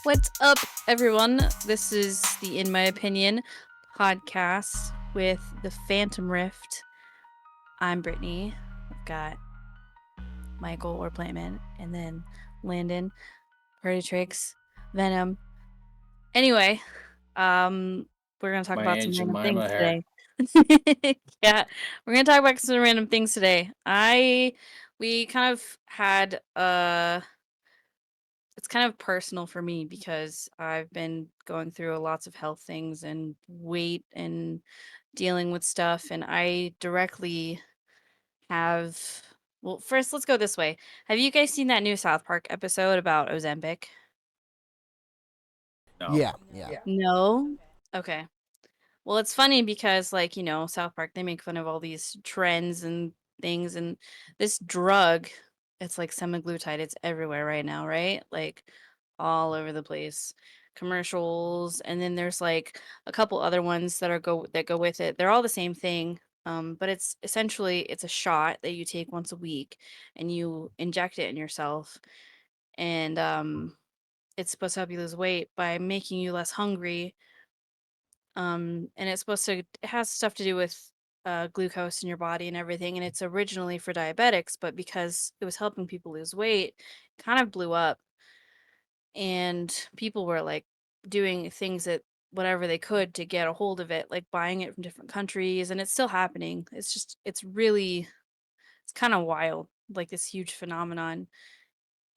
What's up, everyone? This is the In My Opinion podcast with the Phantom Rift. I'm Brittany. I've got Michael or Plantman, and then Landon, Predatrix, Venom. Anyway, we're gonna talk My about some Aunt random things Jemima hair. today. Yeah, we're gonna talk about some random things today. We kind of had it's kind of personal for me because I've been going through lots of health things and weight and dealing with stuff. And I directly have, well, first, let's go this way. Have you guys seen that new South Park episode about Ozempic? No. Yeah. No? Okay. Well, it's funny because, like, South Park, they make fun of all these trends and things. And this drug, it's like semaglutide, it's everywhere right now, right? Like, all over the place. Commercials, and then there's like a couple other ones that go with it. They're all the same thing. But it's essentially it's a shot that you take once a week and you inject it in yourself. And it's supposed to help you lose weight by making you less hungry. And it has stuff to do with glucose in your body and everything. And it's originally for diabetics, but because it was helping people lose weight, it kind of blew up. And people were like doing things that whatever they could to get a hold of it, like buying it from different countries. And it's still happening. It's kind of wild, like this huge phenomenon.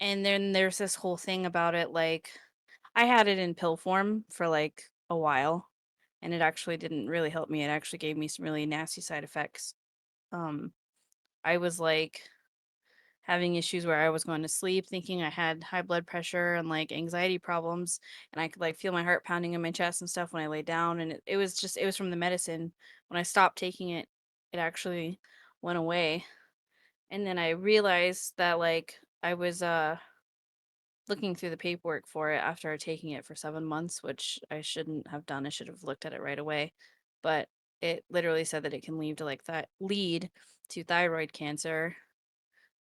And then there's this whole thing about it. Like, I had it in pill form for like a while, and it actually didn't really help me. It actually gave me some really nasty side effects. Um, I was like having issues where I was going to sleep thinking I had high blood pressure and like anxiety problems, and I could like feel my heart pounding in my chest and stuff when I lay down. And it was from the medicine. When I stopped taking it, it actually went away. And then I realized that like I was looking through the paperwork for it after taking it for 7 months, which I shouldn't have done. I should have looked at it right away. But it literally said that it can lead to thyroid cancer,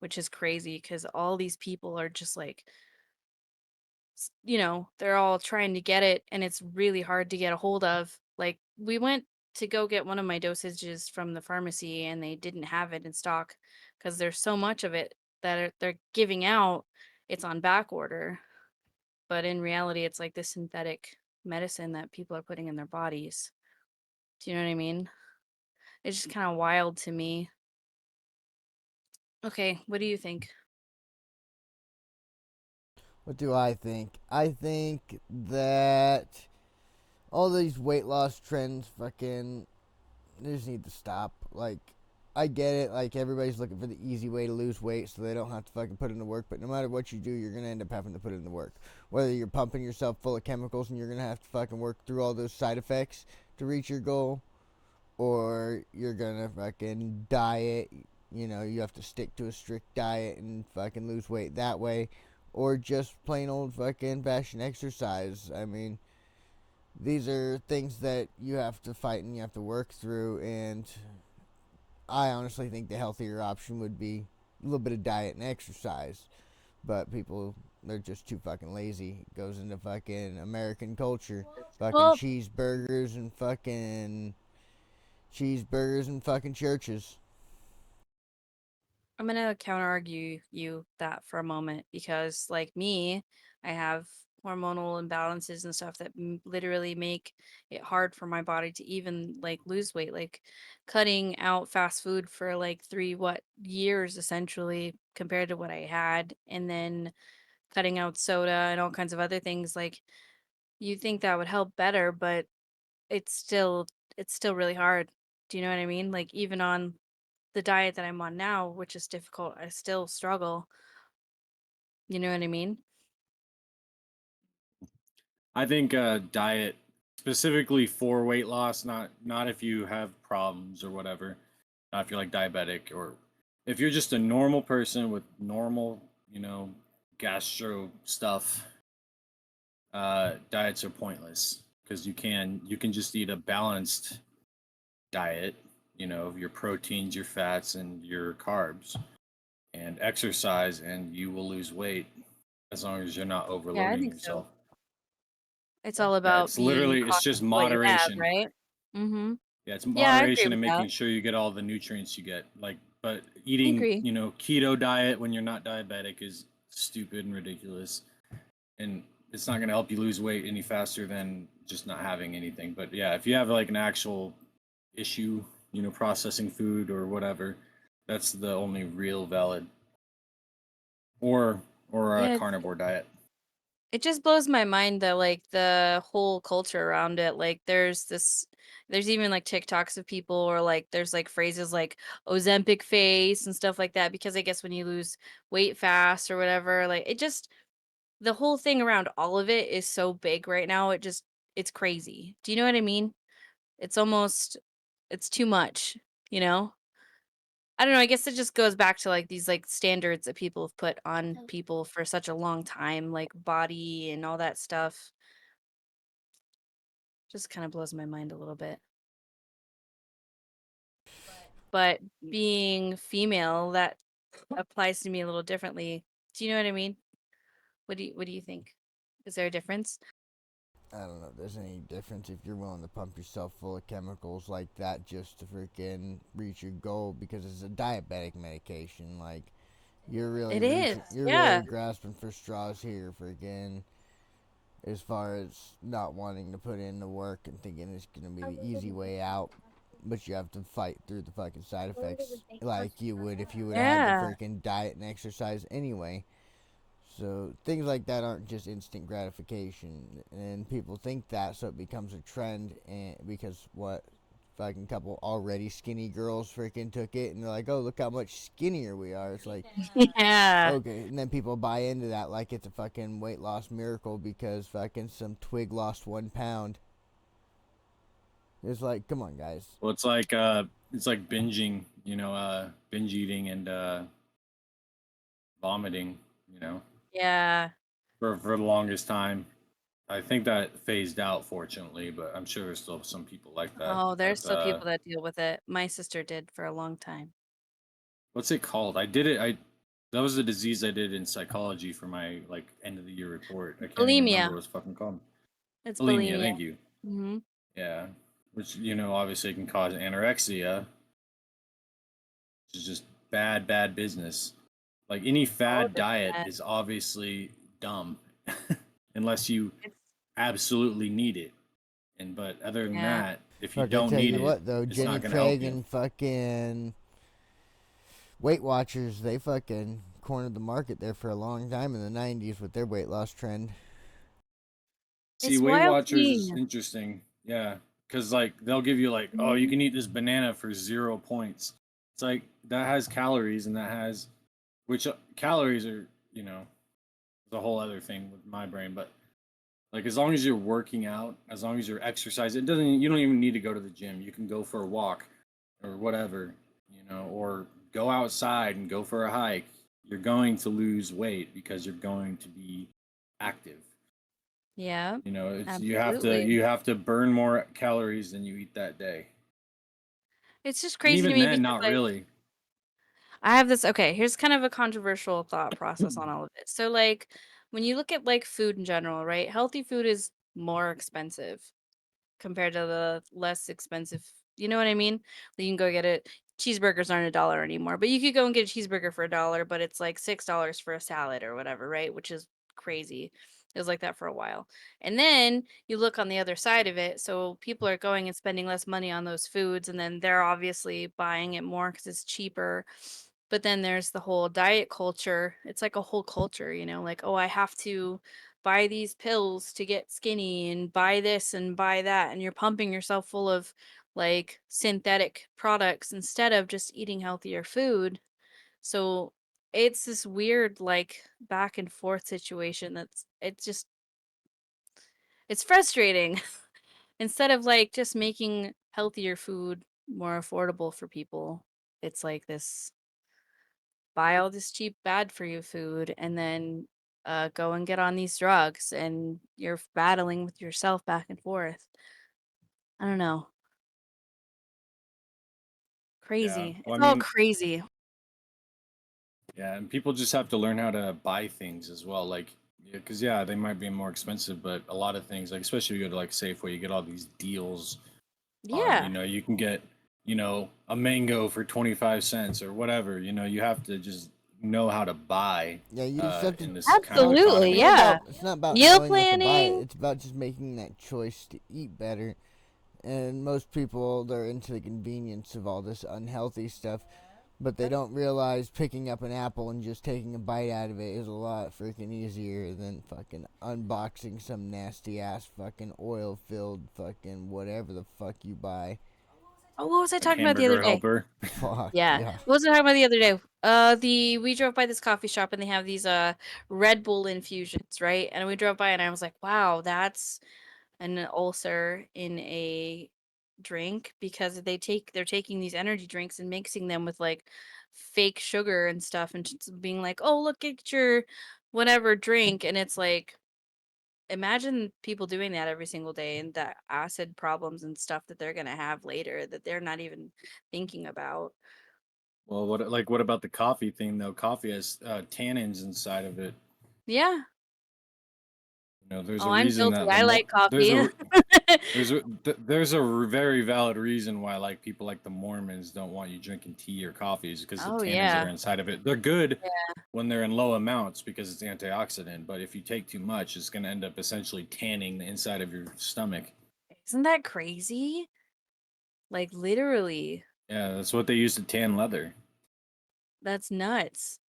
which is crazy because all these people are just like, they're all trying to get it, and it's really hard to get a hold of. Like, we went to go get one of my dosages from the pharmacy, and they didn't have it in stock because there's so much of it that they're giving out. It's on back order, but in reality, it's like this synthetic medicine that people are putting in their bodies. Do you know what I mean? It's just kind of wild to me. Okay, what do you think? What do I think? I think that all these weight loss trends fucking they just need to stop. Like, I get it. Like, everybody's looking for the easy way to lose weight so they don't have to fucking put in the work. But no matter what you do, you're going to end up having to put in the work. Whether you're pumping yourself full of chemicals and you're going to have to fucking work through all those side effects to reach your goal, or you're going to fucking diet. You know, you have to stick to a strict diet and fucking lose weight that way. Or just plain old fucking fashion exercise. I mean, these are things that you have to fight and you have to work through, and I honestly think the healthier option would be a little bit of diet and exercise. But people, they're just too fucking lazy. It goes into fucking American culture. Fucking Well, cheeseburgers and fucking churches. I'm gonna counter argue you that for a moment because, like me, I have hormonal imbalances and stuff that literally make it hard for my body to even like lose weight. Like cutting out fast food for like what, years essentially compared to what I had, and then cutting out soda and all kinds of other things. Like, you think that would help better, but it's still it's still really hard. Do you know what I mean? Like, even on the diet that I'm on now, which is difficult, I still struggle. You know what I mean? I think diet specifically for weight loss, not if you have problems or whatever. Not if you're like diabetic or if you're just a normal person with normal, gastro stuff. Diets are pointless because you can just eat a balanced diet. Your proteins, your fats, and your carbs, and exercise, and you will lose weight as long as you're not Yeah, I overloading think so. yourself. It's all Yeah, about it's being literally it's cautious just of what you have, moderation. right? Mm-hmm. Yeah, it's Yeah, I agree moderation with and that. making sure you get all the nutrients you get. Like, but I eating, agree. keto diet when you're not diabetic is stupid and ridiculous, and it's not going to help you lose weight any faster than just not having anything. But yeah, if you have like an actual issue, processing food or whatever, that's the only real valid or a Yeah, carnivore diet. it just blows my mind that like the whole culture around it. Like there's even like TikToks of people or like there's like phrases like Ozempic face and stuff like that because I guess when you lose weight fast or whatever, like it just the whole thing around all of it is so big right now. It's crazy. Do you know what I mean? It's almost it's too much, you know? I don't know, I guess it just goes back to, like, these, like, standards that people have put on people for such a long time, like body and all that stuff. Just kinda blows my mind a little bit. But being female, that applies to me a little differently. Do you know what I mean? What do you think? Is there a difference? I don't know if there's any difference if you're willing to pump yourself full of chemicals like that just to freaking reach your goal because it's a diabetic medication. Like you're really It is, you're yeah. really grasping for straws here, freaking. As far as not wanting to put in the work and thinking it's gonna be the easy way out, but you have to fight through the fucking side effects like you would if you would have had the Yeah. freaking diet and exercise anyway. So things like that aren't just instant gratification, and people think that, so it becomes a trend. And because what fucking couple already skinny girls freaking took it, and they're like, "Oh, look how much skinnier we are." It's like, Yeah. okay, and then people buy into that like it's a fucking weight loss miracle because fucking some twig lost 1 pound. It's like, come on, guys. Well, it's like binging, binge eating and vomiting, Yeah. for the longest time. I think that phased out, fortunately, but I'm sure there's still some people like that. Oh, there's But still people that deal with it. My sister did for a long time. what's it called? I did it. I That was a disease I did in psychology for my like end of the year report. I can't even remember Bulimia. what it's fucking called. It's Bulimia. bulimia. Thank you. Mhm. Yeah, which obviously can cause anorexia, which is just bad business. Like any All of fad it's diet bad. is obviously dumb, unless you It's absolutely need it. But other than yeah. that, if you Fuck, I don't tell need you it, what though, it's Jenny not going to help Craig you. and fucking Weight Watchers, they fucking cornered the market there for a long time in the 90s with their weight loss trend. See, It's Weight wild to Watchers is me. interesting. Yeah, because like they'll give you like, oh, you Mhm. can eat this banana for 0 points. It's like that has calories and that has, which calories are, the whole other thing with my brain. But like as long as you're working out, as long as you're exercising, you don't even need to go to the gym. You can go for a walk or whatever, or go outside and go for a hike. You're going to lose weight because you're going to be active. Yeah, It's absolutely. you have to burn more calories than you eat that day. It's just And crazy to even me then, because, not like, really. I have this okay, here's kind of a controversial thought process on all of it. So, like, when you look at, like, food in general, right? Healthy food is more expensive compared to the less expensive you know what I mean? You can go get it cheeseburgers aren't a dollar anymore, but you could go and get a cheeseburger for a dollar, but it's, like, $6 for a salad or whatever, right? Which is crazy. It was like that for a while. And then you look on the other side of it, so people are going and spending less money on those foods, and then they're obviously buying it more because it's cheaper. But then there's the whole diet culture. It's like a whole culture, like, oh, I have to buy these pills to get skinny and buy this and buy that. And you're pumping yourself full of like synthetic products instead of just eating healthier food. So it's this weird, like, back and forth situation it's frustrating. Instead of like just making healthier food more affordable for people, it's like this buy all this cheap bad for you food and then go and get on these drugs and you're battling with yourself back and forth. I don't know. Yeah. Crazy. Well, It's I all mean, crazy. yeah, and people just have to learn how to buy things as well. Like, Yeah, because they might be more expensive, but a lot of things, like especially if you go to like Safeway, you get all these deals on, Yeah. you can get, a mango for 25 cents or whatever. You have to just know how to buy Yeah, you just have to. in this kind of Absolutely, economy. yeah. It's not about Meal knowing what to buy. planning. It's about just making that choice to eat better. And most people, they're into the convenience of all this unhealthy stuff, but they don't realize picking up an apple and just taking a bite out of it is a lot freaking easier than fucking unboxing some nasty ass fucking oil filled fucking whatever the fuck you buy. Oh, what was I Like talking about the other hamburger day? helper. Fuck Yeah. yeah. What was I talking about the other day? We drove by this coffee shop and they have these Red Bull infusions, right? And we drove by and I was like, wow, that's an ulcer in a drink because they're taking these energy drinks and mixing them with like fake sugar and stuff and just being like, oh, look at your whatever drink. And it's like, imagine people doing that every single day and the acid problems and stuff that they're going to have later that they're not even thinking about. Well, what about the coffee thing though? Coffee has tannins inside of it. Yeah. There's Oh, a I'm reason guilty. that I like there's coffee. a very valid reason why like people like the Mormons don't want you drinking tea or coffees because the Oh, tannins that are yeah. inside of it. They're good Yeah. when they're in low amounts because it's antioxidant, but if you take too much, it's going to end up essentially tanning the inside of your stomach. Isn't that crazy? Like, literally, Yeah, that's what they use to tan leather. that's nuts.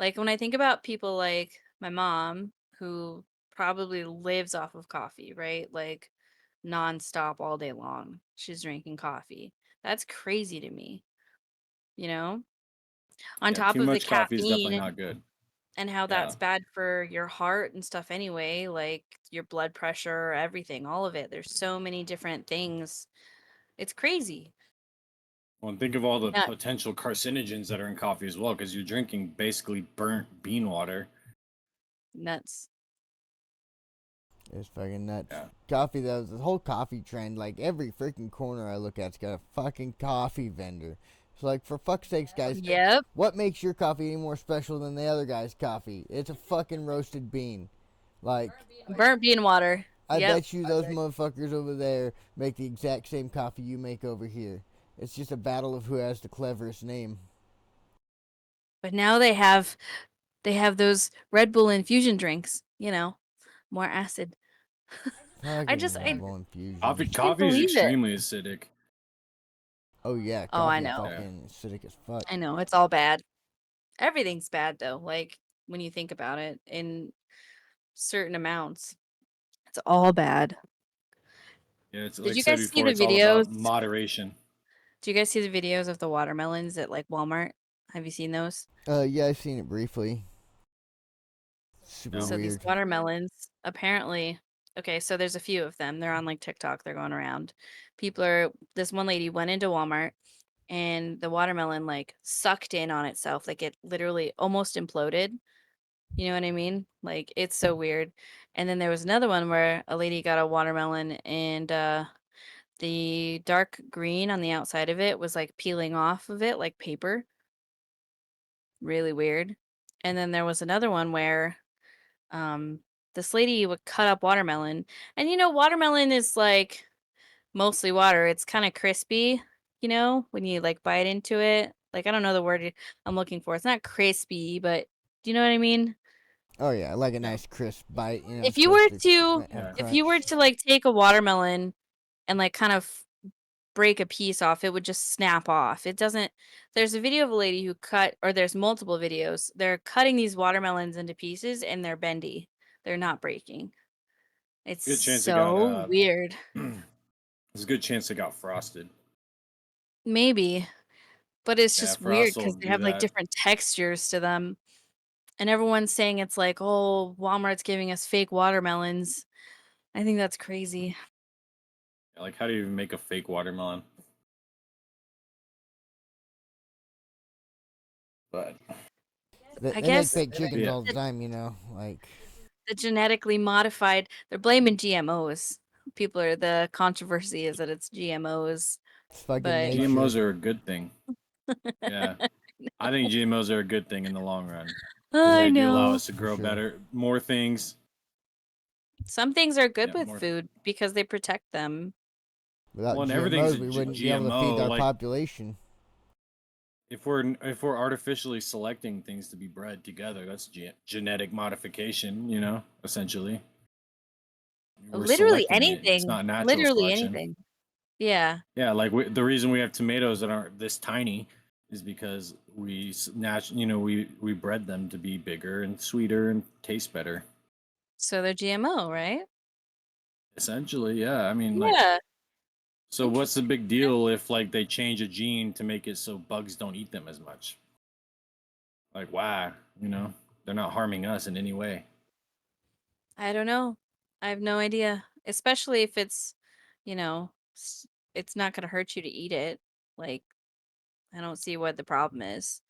Like, when I think about people like my mom, who probably lives off of coffee, right? Like, nonstop all day long, she's drinking coffee. That's crazy to me, you know? On Yeah, top too of the much coffee is definitely caffeine not good. and how Yeah. that's bad for your heart and stuff anyway, like your blood pressure, everything, all of it. There's so many different things. It's crazy. Well, and think of all the Yeah, potential carcinogens that are in coffee as well, because you're drinking basically burnt bean water. nuts. It's fucking nuts. Yeah. Coffee, though, the whole coffee trend, like every freaking corner I look at's got a fucking coffee vendor. So, like, for fuck's sakes, guys, Yep. what makes your coffee any more special than the other guy's coffee? It's a fucking roasted bean. Like, Burnt bean water. I Yep. bet you those motherfuckers over there make the exact same coffee you make over here. It's just a battle of who has the cleverest name. But now they have those Red Bull infusion drinks, more acid. I Fucking just Red I Bull infusion. can't Coffee is believe it. extremely acidic. Oh, yeah, Oh, I coffee know. Yeah. fucking acidic as fuck. I know. It's all bad. Everything's bad though. Like when you think about it in certain amounts. It's all bad. Yeah, it's Did like I you said guys see before, the it's all videos? about moderation. Do you guys see the videos of the watermelons at like Walmart? Have you seen those? Yeah, I've seen it briefly. Super No. So these weird. watermelons, apparently, okay, so there's a few of them. They're on like TikTok, they're going around. This one lady went into Walmart and the watermelon like sucked in on itself. Like it literally almost imploded. You know what I mean? Like it's so weird. And then there was another one where a lady got a watermelon and the dark green on the outside of it was like peeling off of it like paper. Really weird. And then there was another one where um this lady would cut up watermelon and watermelon is like mostly water. It's kind of crispy, when you like bite into it. Like I don't know the word I'm looking for. It's not crispy, but do you know what I mean? Oh, yeah, like a Yeah. nice crisp bite, you know. If you were supposed to have Yeah. if you were crunch. to like take a watermelon and like kind of break a piece off, it would just snap off. It doesn't There's a video of a lady who there's multiple videos. They're cutting these watermelons into pieces and they're bendy. They're not breaking. It's Good chance it got so weird. there's a good chance it got frosted. Maybe, but it's Yeah, just weird frost will because they do have like that. different textures to them. And everyone's saying it's like, oh, Walmart's giving us fake watermelons. I think that's crazy. Like, how do you even make a fake watermelon? But They I make guess fake chickens yeah, all the time, you know. Like, the genetically modified, they're blaming GMOs. The controversy is that it's GMOs, it's fucking but nature. GMOs are a good thing. Yeah, I think GMOs are a good thing in the long run. I They do allow know. us to grow sure. better, more things. Some things are good Yeah, with more. food because they protect them. Without Well, and everything's GMOs, a we wouldn't be able to feed GMO. our Like population. if we're artificially selecting things to be bred together, that's genetic modification. Essentially, we're Literally selecting it. It's anything. not natural Literally selection. anything. Yeah. Yeah, like the reason we have tomatoes that aren't this tiny is because we bred them to be bigger and sweeter and taste better. So they're GMO, right? Essentially, yeah. I mean, like, Yeah. so what's the Interesting. big deal if like they change a gene to make it so bugs don't eat them as much? Like, why? They're not harming us in any way. I don't know. I have no idea. Especially if it's, you know, it's not going to hurt you to eat it. Like, I don't see what the problem is,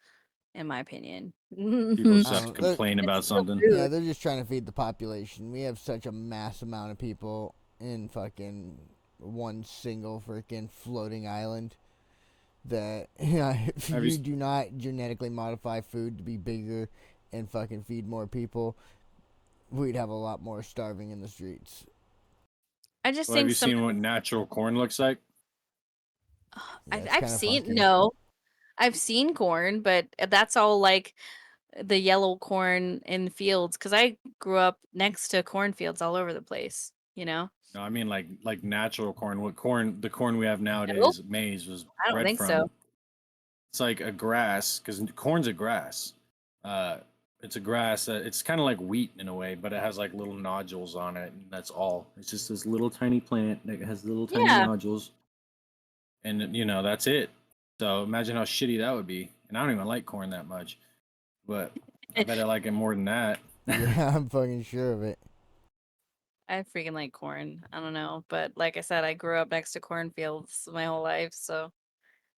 in my opinion. People just I have to don't. They're, complain about It's still something. yeah, food. they're just trying to feed the population. We have such a mass amount of people in fucking one single freaking floating island that if Have you? you do not genetically modify food to be bigger and fucking feed more people, we'd have a lot more starving in the streets. I just Well, have think you some. seen what natural corn looks like? Yeah, it's I've kind of seen funky. no, I've seen corn, but that's all like the yellow corn in the fields. Because I grew up next to cornfields all over the place. You know. No, I mean like natural corn. What corn? The corn we have Nope, nowadays, maize, was I don't bred think so. from. It's like a grass because corn's a grass. Uh, it's a grass that it's kind of like wheat in a way, but it has like little nodules on it, and that's all. It's just this little tiny plant that has little tiny Yeah. nodules, and that's it. So imagine how shitty that would be. And I don't even like corn that much, but I bet I like it more than that. Yeah, I'm fucking sure of it. I freaking like corn. I don't know, but like I said, I grew up next to cornfields my whole life, so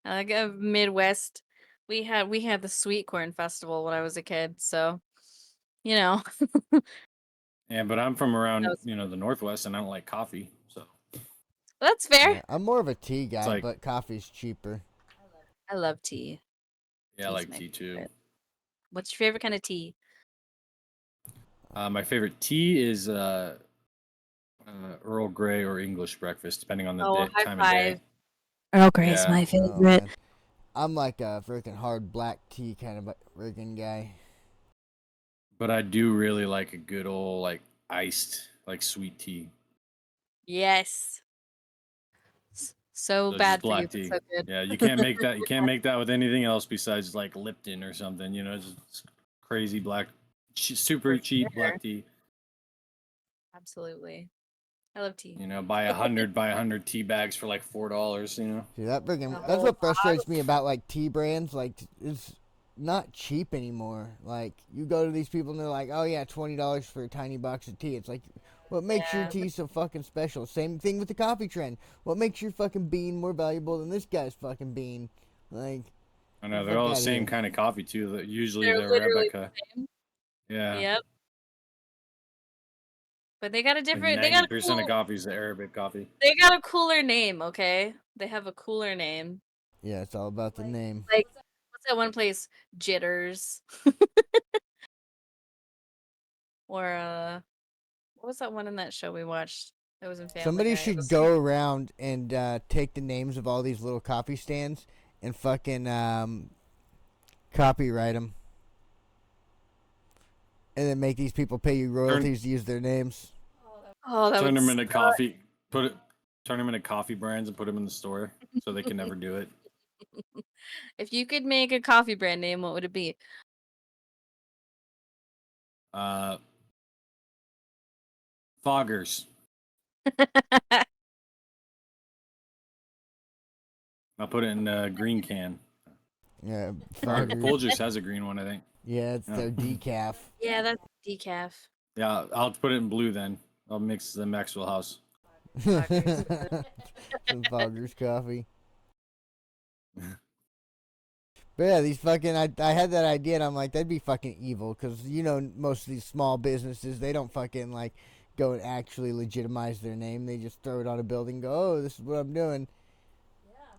I like Midwest. We had the sweet corn festival when I was a kid, so you know Yeah, but I'm from that around was, the Northwest, and I don't like coffee, so that's fair. Yeah, I'm more of a tea it's guy, like, but coffee's cheaper. I love tea. yeah, I Tea's like my tea too. favorite. What's your favorite kind of tea? My favorite tea is Earl Grey or English breakfast, depending on the Oh, high time of day. five. Earl Grey is Yeah, my Oh favorite. man, I'm like a freaking hard black tea kind of freaking guy. but I do really like a good old like iced like sweet tea. Yes. So So just bad for you, black but tea. so good. Yeah, you can't make that. You can't make that with anything else besides like Lipton or something. Just crazy black, super For cheap sure. black tea. Absolutely. I love tea. Buy 100 tea bags for like $4. See that A freaking that's whole what frustrates bottle. me about like tea brands. Like it's not cheap anymore. Like you go to these people and they're like, oh yeah, $20 for a tiny box of tea. It's like, what makes your Yeah. tea so fucking special? Same thing with the coffee trend. What makes your fucking bean more valuable than this guy's fucking bean? Like, I get know the they're fuck all the out of same here. kind of coffee too. Usually They're they're literally Arabica. the same. Yeah, Yep. But they got a like different, 90% of coffee is the Arabic coffee. they got a cooler name, okay? They have a cooler name. Yeah, it's all about the name. Like, what's that one place? Jitters. Or what was that one in that show we watched? That was in Family Somebody Guy. It should was go around and take the names of all these little coffee stands and fucking copyright them, and then make these people pay you royalties to use their names. Oh, that Turn would them into coffee. Turn them into coffee brands and put them in the store so they can never do it. If you could make a coffee brand name, what would it be? Foggers. I'll put it in a green can. Yeah, Or fuckers. Folgers has a green one, I think. Yeah, it's Yeah. their decaf. Yeah, that's decaf. Yeah, I'll put it in blue then. I'll mix the Maxwell House. Foggers. Some Foggers coffee. But yeah, these fucking I had that idea and I'm like, that'd be fucking evil because most of these small businesses, they don't fucking like go and actually legitimize their name. They just throw it on a building and go, oh, this is what I'm doing.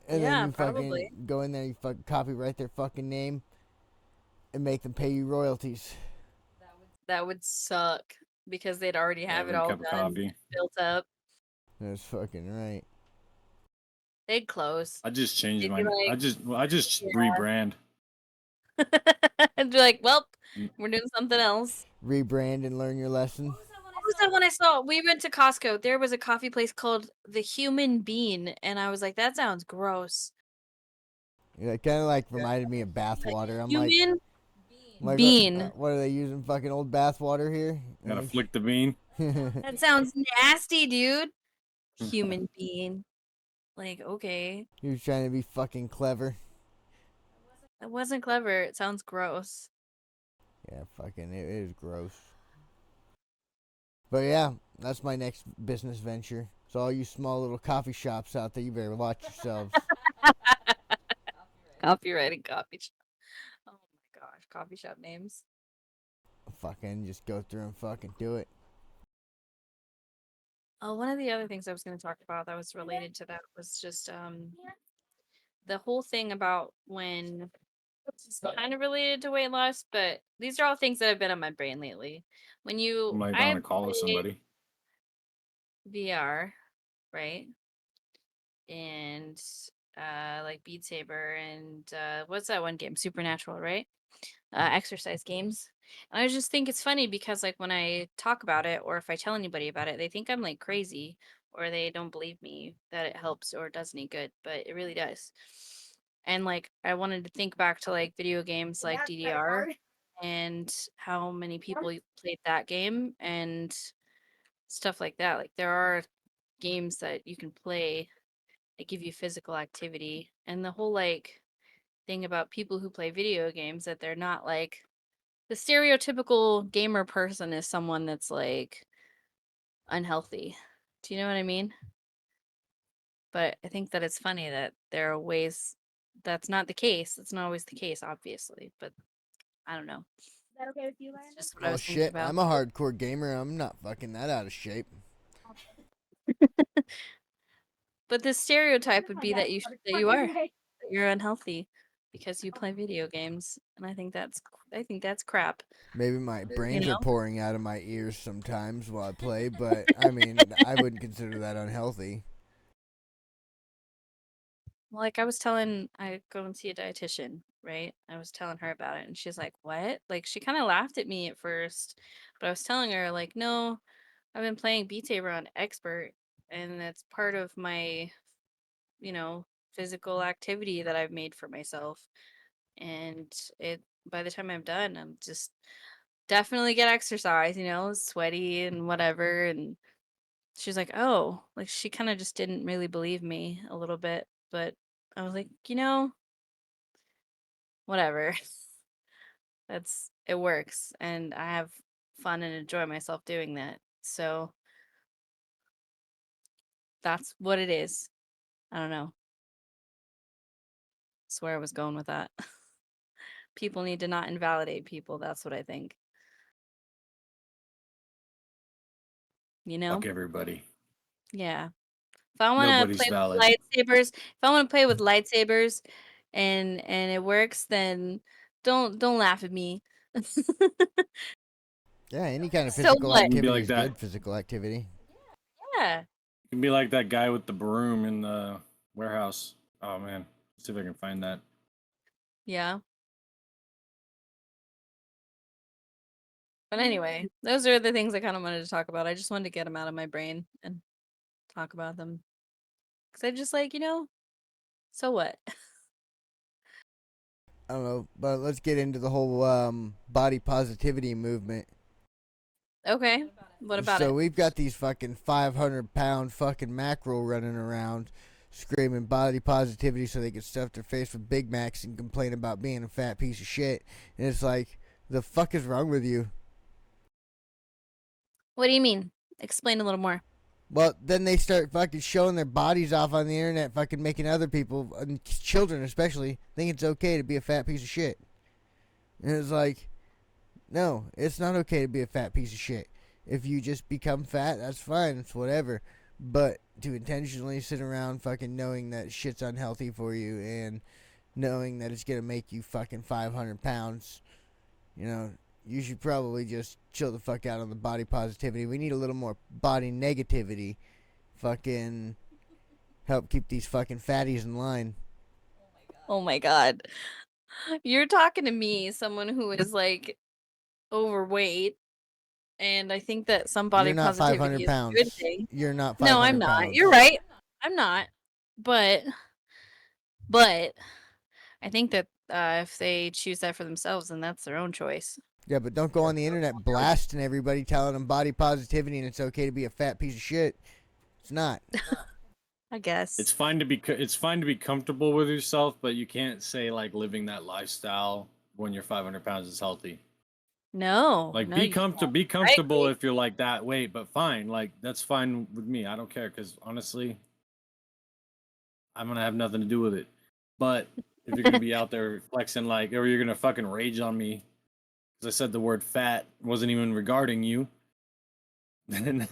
And then Yeah, you probably. fucking go in there, you fucking copyright their fucking name and make them pay you royalties. That would suck because they'd already have it Every all cup of done, coffee. built up. That's fucking right. They'd close. I just changed They'd be mine. like, I just yeah. rebrand. And be like, well, Mm. we're doing something else. Rebrand and learn your lesson. What was that one I saw? We went to Costco. There was a coffee place called The Human Bean, and I was like, that sounds gross. Yeah, it kind of like reminded me of bathwater. I'm like, Human like, bean. what are they using? Fucking old bathwater here? Gotta flick the bean. That sounds nasty, dude. Human bean. Like, okay. He was trying to be fucking clever. That wasn't clever. It sounds gross. Yeah, fucking, it is gross. But yeah, that's my next business venture. So all you small little coffee shops out there, you better watch yourselves. Copyrighting coffee shop. Oh my gosh, coffee shop names. Fucking just go through and fucking do it. Oh, one of the other things I was going to talk about that was related to that was just the whole thing about when it's kind of related to weight loss, but these are all things that have been on my brain lately. When You might I want to call with somebody. VR, right? And like Beat Saber and what's that one game? Supernatural, right? Exercise games. And I just think it's funny because like when I talk about it or if I tell anybody about it, they think I'm like crazy or they don't believe me that it helps or does any good, but it really does. And like I wanted to think back to like video games like DDR and how many people played that game and stuff like that. Like there are games that you can play that give you physical activity and the whole like thing about people who play video games that they're not like the stereotypical gamer person is someone that's like unhealthy. Do you know what I mean? But I think that it's funny that there are ways that's not the case. It's not always the case, obviously, but I don't know. Is that okay with you, Larry? It's just what I Oh was thinking shit, about. I'm a hardcore gamer. I'm not fucking that out of shape. But the stereotype would be that you are that you're unhealthy because you play video games, and I think that's crap. Maybe my brains are know? pouring out of my ears sometimes while I play, but I mean, I wouldn't consider that unhealthy. Like I go and see a dietitian, right? I was telling her about it and she's like, "What?" Like she kind of laughed at me at first, but I was telling her like, "No, I've been playing Beat Saber on expert and that's part of my, you know, physical activity that I've made for myself. And it by the time I'm done, I'm just definitely get exercise, sweaty and whatever." And she's like, "Oh," like she kind of just didn't really believe me a little bit, but I was like, whatever. It works and I have fun and enjoy myself doing that. So that's what it is. I don't know. That's where I was going with that. People need to not invalidate people. That's what I think. You know? Fuck everybody. Yeah. If I want to Nobody's play valid. with lightsabers, if I want to play with lightsabers and it works, then don't laugh at me. Yeah, any kind of So physical what? You can be activity like is that. good physical activity. Yeah. You can be like that guy with the broom in the warehouse. Oh man, let's see if I can find that. Yeah. But anyway, those are the things I kind of wanted to talk about. I just wanted to get them out of my brain and talk about them. Because I just like, so what? I don't know, but let's get into the whole body positivity movement. Okay. What about So it? we've got these fucking 500-pound fucking mackerel running around screaming body positivity so they can stuff their face with Big Macs and complain about being a fat piece of shit. And it's like, the fuck is wrong with you? What do you mean? Explain a little more. Well, then they start fucking showing their bodies off on the internet, fucking making other people, and children especially, think it's okay to be a fat piece of shit. And it's like, no, it's not okay to be a fat piece of shit. If you just become fat, that's fine, it's whatever. But to intentionally sit around fucking knowing that shit's unhealthy for you and knowing that it's gonna make you fucking 500 pounds, you should probably just chill the fuck out on the body positivity. We need a little more body negativity. Fucking help keep these fucking fatties in line. Oh my god. You're talking to me, someone who is like overweight, and I think that some body You're not 500 positivity is a good pounds. thing. You're not 500 No, I'm not. pounds. You're right. I'm not. But I think that if they choose that for themselves, then that's their own choice. Yeah, but don't go on the internet blasting everybody, telling them body positivity and it's okay to be a fat piece of shit. It's not. I guess. It's fine to be comfortable with yourself, but you can't say like living that lifestyle when you're 500 pounds is healthy. No. Like no, be you comfortable, can't. be comfortable agree. if you're like that weight, but fine, like that's fine with me. I don't care because honestly, I'm gonna have nothing to do with it. But if you're gonna be out there flexing like, or you're gonna fucking rage on me because I said the word fat wasn't even regarding you, then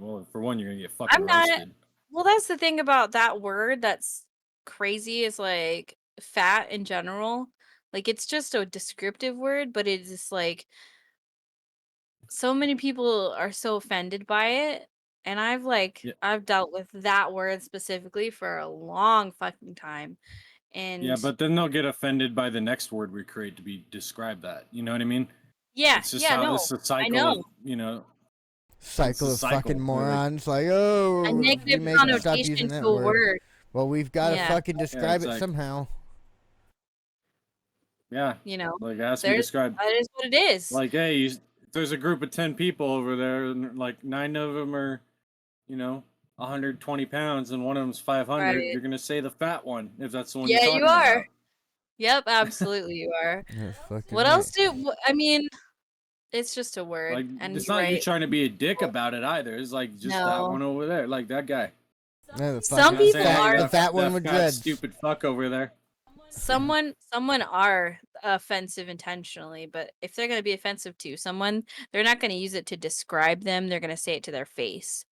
well, for one, you're gonna get fucking I'm not. roasted. Well, that's the thing about that word that's crazy is like fat in general. Like it's just a descriptive word, but it is like so many people are so offended by it. And Yeah, I've dealt with that word specifically for a long fucking time. yeah, And but then they'll get offended by the next word we create to be describe that. You know what I mean? yeah, It's just yeah, how no, it's a I cycle of know. it's Cycle a of fucking cycle. Like, morons. Like, A oh, we negative make them stop using connotation that to a word. word. Well, we've got to Yeah, fucking yeah, describe it's it like somehow. yeah, you know, like it has to be there's described. that is what it is. Like, hey, there's a group of 10 people over there, and like 9 of them are, you know, 120 pounds, and one of them's 500. Right. You're gonna say the fat one if that's the one you're Yeah, you talking are. about. Yep, absolutely you are. That's fucking What else right. I mean, it's just a word, Like, and it's you're not you right. trying to be a dick about it either. It's like just that No. one over there, like that guy. Yeah, the Some You're not fucking people saying, hey, fat, are the fat one that with fat dreads. stupid fuck over there. someone are offensive intentionally, but if they're going to be offensive to someone, they're not going to use it to describe them. They're going to say it to their face.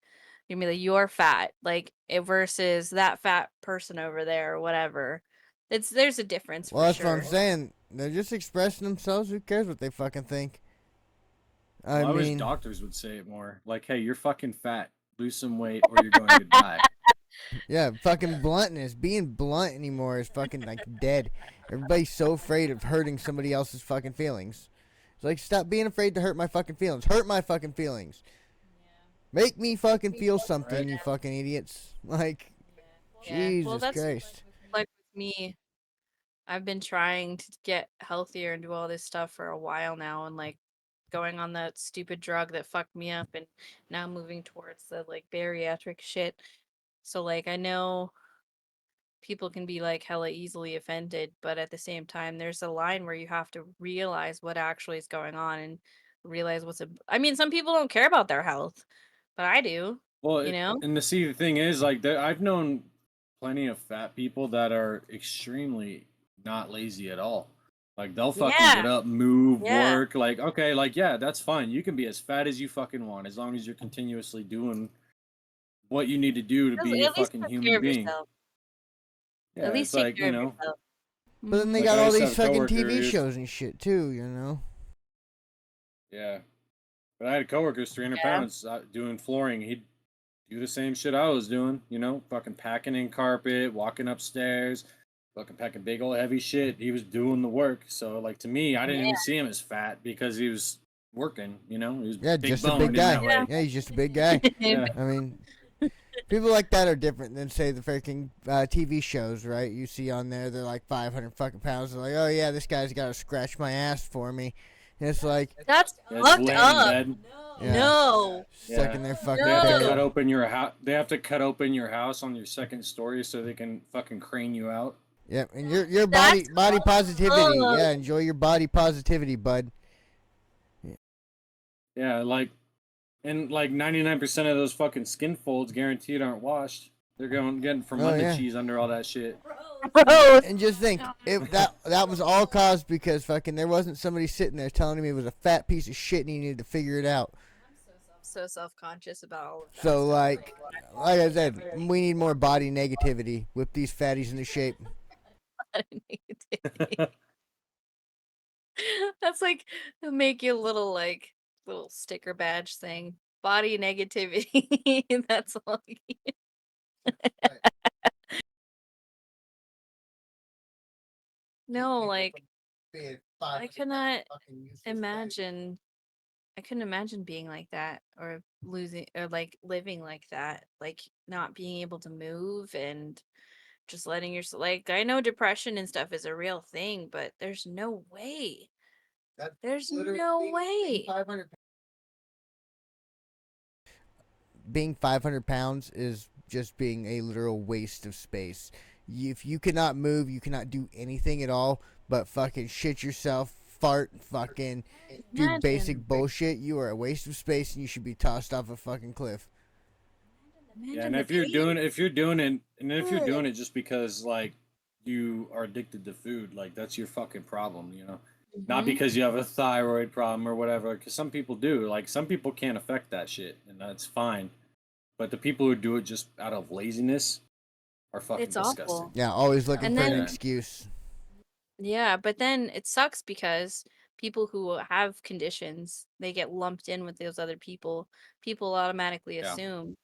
You're gonna be like, "You're fat," like versus that fat person over there or whatever. There's a difference Well, for that's what I'm sure. saying. They're just expressing themselves. Who cares what they fucking think? I Well, I wish mean, doctors would say it more. Like, hey, you're fucking fat. Lose some weight, or you're going to die. yeah, fucking bluntness. Being blunt anymore is fucking like dead. Everybody's so afraid of hurting somebody else's fucking feelings. It's like, stop being afraid to hurt my fucking feelings. Hurt my fucking feelings. Make me fucking feel something, Right? you fucking idiots. Like, Yeah. Well, Jesus that's Christ. like with me. I've been trying to get healthier and do all this stuff for a while now, and like going on that stupid drug that fucked me up, and now moving towards the like bariatric shit. So like I know people can be like hella easily offended, but at the same time, there's a line where you have to realize what actually is going on and realize I mean, some people don't care about their health, but I do, Well, you know? and the thing is, like, I've known plenty of fat people that are extremely not lazy at all. Like, they'll fucking Yeah, get up, move, yeah. work. Like, okay, like, yeah, that's fine. You can be as fat as you fucking want as long as you're continuously doing what you need to do to be a At least fucking take care human of being. yourself. At Yeah, it's least take like, care of yourself. But then they Mhm. like got I all used to these have a fucking coworker. TV shows and shit too, you know? Yeah, but I had a coworker who's 300 Yeah. pounds doing flooring. He'd do the same shit I was doing, you know, fucking packing in carpet, walking upstairs, fucking packing big old heavy shit. He was doing the work. So, like, to me, I didn't Yeah. even see him as fat because he was working, you know, he was Yeah, big just a big boned in guy. that way. Yeah, he's just a big guy. Yeah. I mean, people like that are different than, say, the freaking TV shows, right? You see on there, they're like 500 fucking pounds. They're like, oh, yeah, this guy's got to scratch my ass for me. And it's like, That's Yeah, just fucked laying in up. bed. yeah, No. stuck Yeah. in their fucking They have to bed. cut No. open your house. They have to cut open your house on your second story so they can fucking crane you out. Yep, and your That's body positivity. ugh. Yeah, enjoy your body positivity, bud. Yeah, like, and like 99% of those fucking skin folds guaranteed aren't washed. They're getting from Oh, Monday yeah. cheese under all that shit. Gross. And just think, if that was all caused because fucking there wasn't somebody sitting there telling him he was a fat piece of shit and he needed to figure it out. So self-conscious about all of that. So stuff. like I said, we need more body negativity. Whip these fatties into shape. That's That's like make you a little sticker badge thing. Body negativity. That's all. No, like I cannot imagine. I couldn't imagine being like that or losing or like living like that, like not being able to move and just letting yourself like I know depression and stuff is a real thing, but there's no way. There's no way. Being 500 pounds is just being a literal waste of space. If you cannot move, you cannot do anything at all but fucking shit yourself, fart, fucking do basic Imagine. bullshit, you are a waste of space and you should be tossed off a fucking cliff. Yeah, Imagine and the if you're pain. doing if you're doing it and if you're doing it just because like you are addicted to food, like that's your fucking problem, you know. Not Mhm. because you have a thyroid problem or whatever, because some people do. Like some people can't affect that shit, and that's fine. But the people who do it just out of laziness are fucking It's disgusting. awful. Yeah, always looking And for an then excuse. yeah, but then it sucks because people who have conditions, they get lumped in with those other people. People automatically Yeah. assume.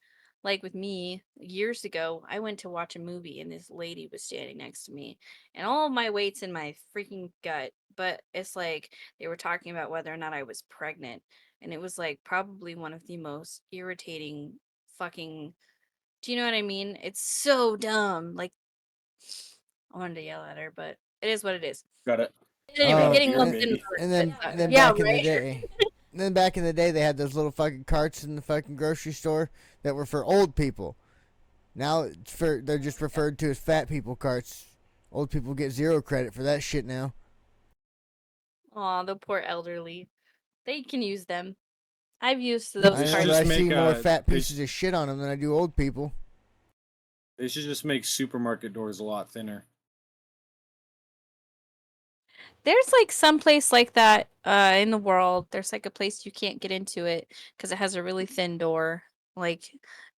Like with me, years ago, I went to watch a movie and this lady was standing next to me, and all of my weight's in my freaking gut. But it's like they were talking about whether or not I was pregnant, and it was like probably one of the most irritating fucking. Do you know what I mean? It's so dumb. Like I wanted to yell at her, but it is what it is. Got it. Anyway, Got a Oh, getting beer, lumped and, in with baby. her. and then But, and then yeah, back in the right. day, and then back in the day, they had those little fucking carts in the fucking grocery store that were for old people. Now they're just referred to as fat people carts. Old people get zero credit for that shit now. Aw, the poor elderly. They can use them. I've used I those They should know, but carts. I just see make more fat they, pieces of shit on them than I do old people. they should just make supermarket doors a lot thinner. There's like some place like that in the world. There's like a place you can't get into it because it has a really thin door. Like,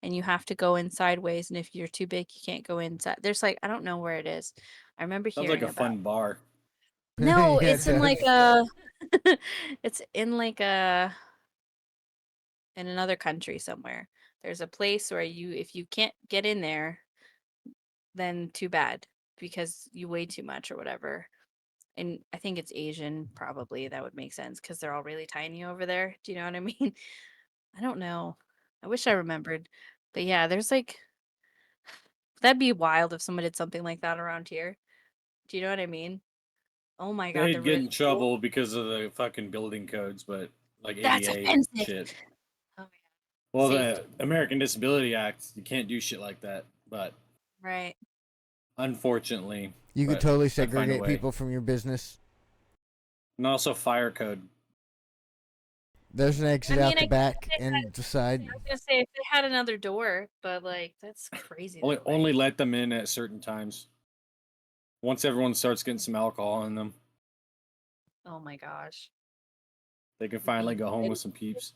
and you have to go in sideways. And if you're too big, you can't go inside. There's like, I don't know where it is. I remember Sounds like hearing a about. fun bar. No, Yeah, it's it in like does. a, it's in like a, in another country somewhere. There's a place where you, if you can't get in there, then too bad because you weigh too much or whatever. And I think it's Asian, probably. That would make sense because they're all really tiny over there. Do you know what I mean? I don't know. I wish I remembered. But yeah, there's like, that'd be wild if someone did something like that around here. Do you know what I mean? Oh my God, the They'd get rich in people. trouble because of the fucking building codes, but like That's ADA and offensive. shit. Oh my God. Well, the Safety. American Disability Act, you can't do shit like that. But Right. unfortunately, You could but totally I'd find a segregate way. people from your business. And also fire code. There's an exit I mean, out the I guess back and the side. I was gonna say if they had another door, but like that's crazy Only though, only right? let them in at certain times. Once everyone starts getting some alcohol in them, Oh my gosh. they can finally Being go home good. with some peeps.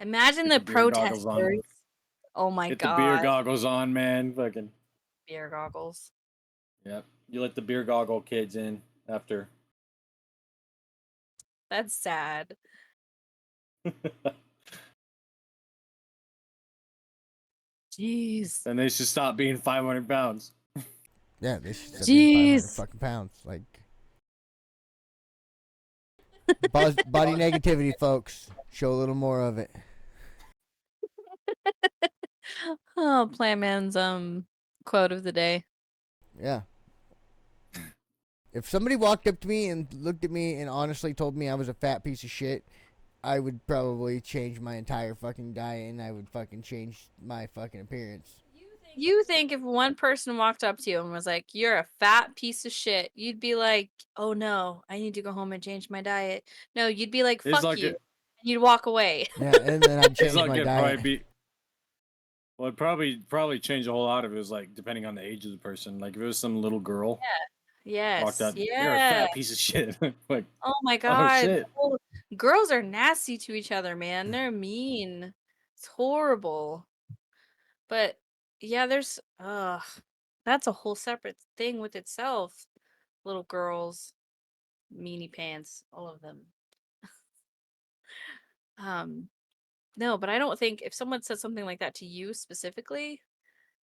Imagine Get the the beer goggles on. protesters. Oh my Get the beer gosh. goggles on, man. Fucking Beer goggles. yep. You let the beer goggle kids in after. That's sad. Jeez. Then they should stop being 500 pounds. Yeah, they should stop being 500 Jeez. fucking pounds. Like, body negativity, folks. Show a little more of it. Oh, Playman's quote of the day. Yeah. If somebody walked up to me and looked at me and honestly told me I was a fat piece of shit, I would probably change my entire fucking diet and I would fucking change my fucking appearance. You think if one person walked up to you and was like, "You're a fat piece of shit," you'd be like, "Oh no, I need to go home and change my diet." No, you'd be like, It's "Fuck like you." it. And you'd walk away. Yeah, and then I'd It's change like my it'd probably diet. be. Well, it'd probably change a whole lot if it was like depending on the age of the person. Like if it was some little girl walked Yes. up, you're a Yeah. fat piece of shit. Like, Oh my oh God. shit. Oh, girls are nasty to each other, man. They're mean. It's horrible. But yeah, there's that's a whole separate thing with itself. Little girls. meanie pants, all of them. No, but I don't think if someone said something like that to you specifically,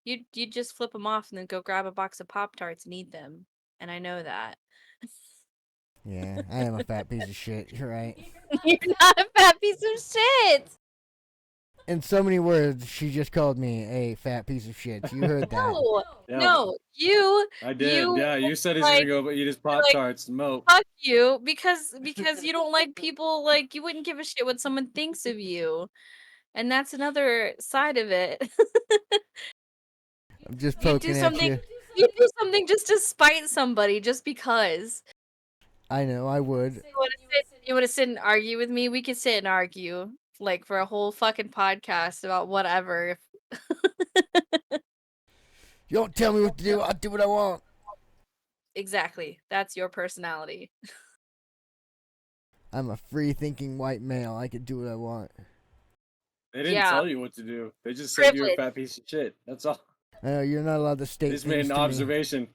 you'd just flip them off and then go grab a box of Pop Tarts and eat them. And I know that. Yeah, I am a fat piece of shit. You're right. You're not a fat piece of shit. In so many words, she just called me a fat piece of shit. You heard that. No, Yeah, no, you, I did. Yeah, you said he's like, gonna go eat his Pop like, Tarts. Mope. fuck you because you don't like people, like you wouldn't give a shit what someone thinks of you, and that's another side of it. I'm just You do poking at something. you. You do something just to spite somebody, just because. I know, I would. You want to sit and argue with me? We could sit and argue like for a whole fucking podcast about whatever. You don't tell me what to do. I'll do what I want. Exactly. That's your personality. I'm a free-thinking white male. I can do what I want. They didn't Yeah. tell you what to do. They just said you're a Privilege. fat piece of shit. That's all. I know you're not allowed to They state just made things an to me. observation.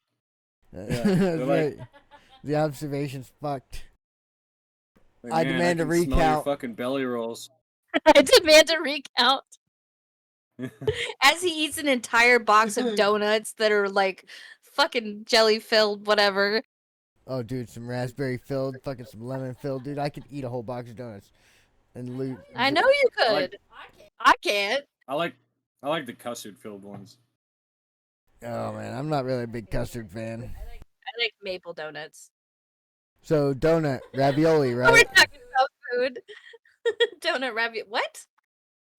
That's they're like- right. The observation's fucked. Like, I man, demand a can smell your recount. fucking belly rolls. I demand a recount. As he eats an entire box of donuts that are like fucking jelly filled, whatever. Oh, dude, some raspberry filled, fucking some lemon filled, dude. I could eat a whole box of donuts and loot. I know you could. I like- I can't. I like the custard filled ones. Oh man, I'm not really a big custard fan. I like maple donuts. So donut, ravioli, We're right? talking about food. Donut ravioli. What?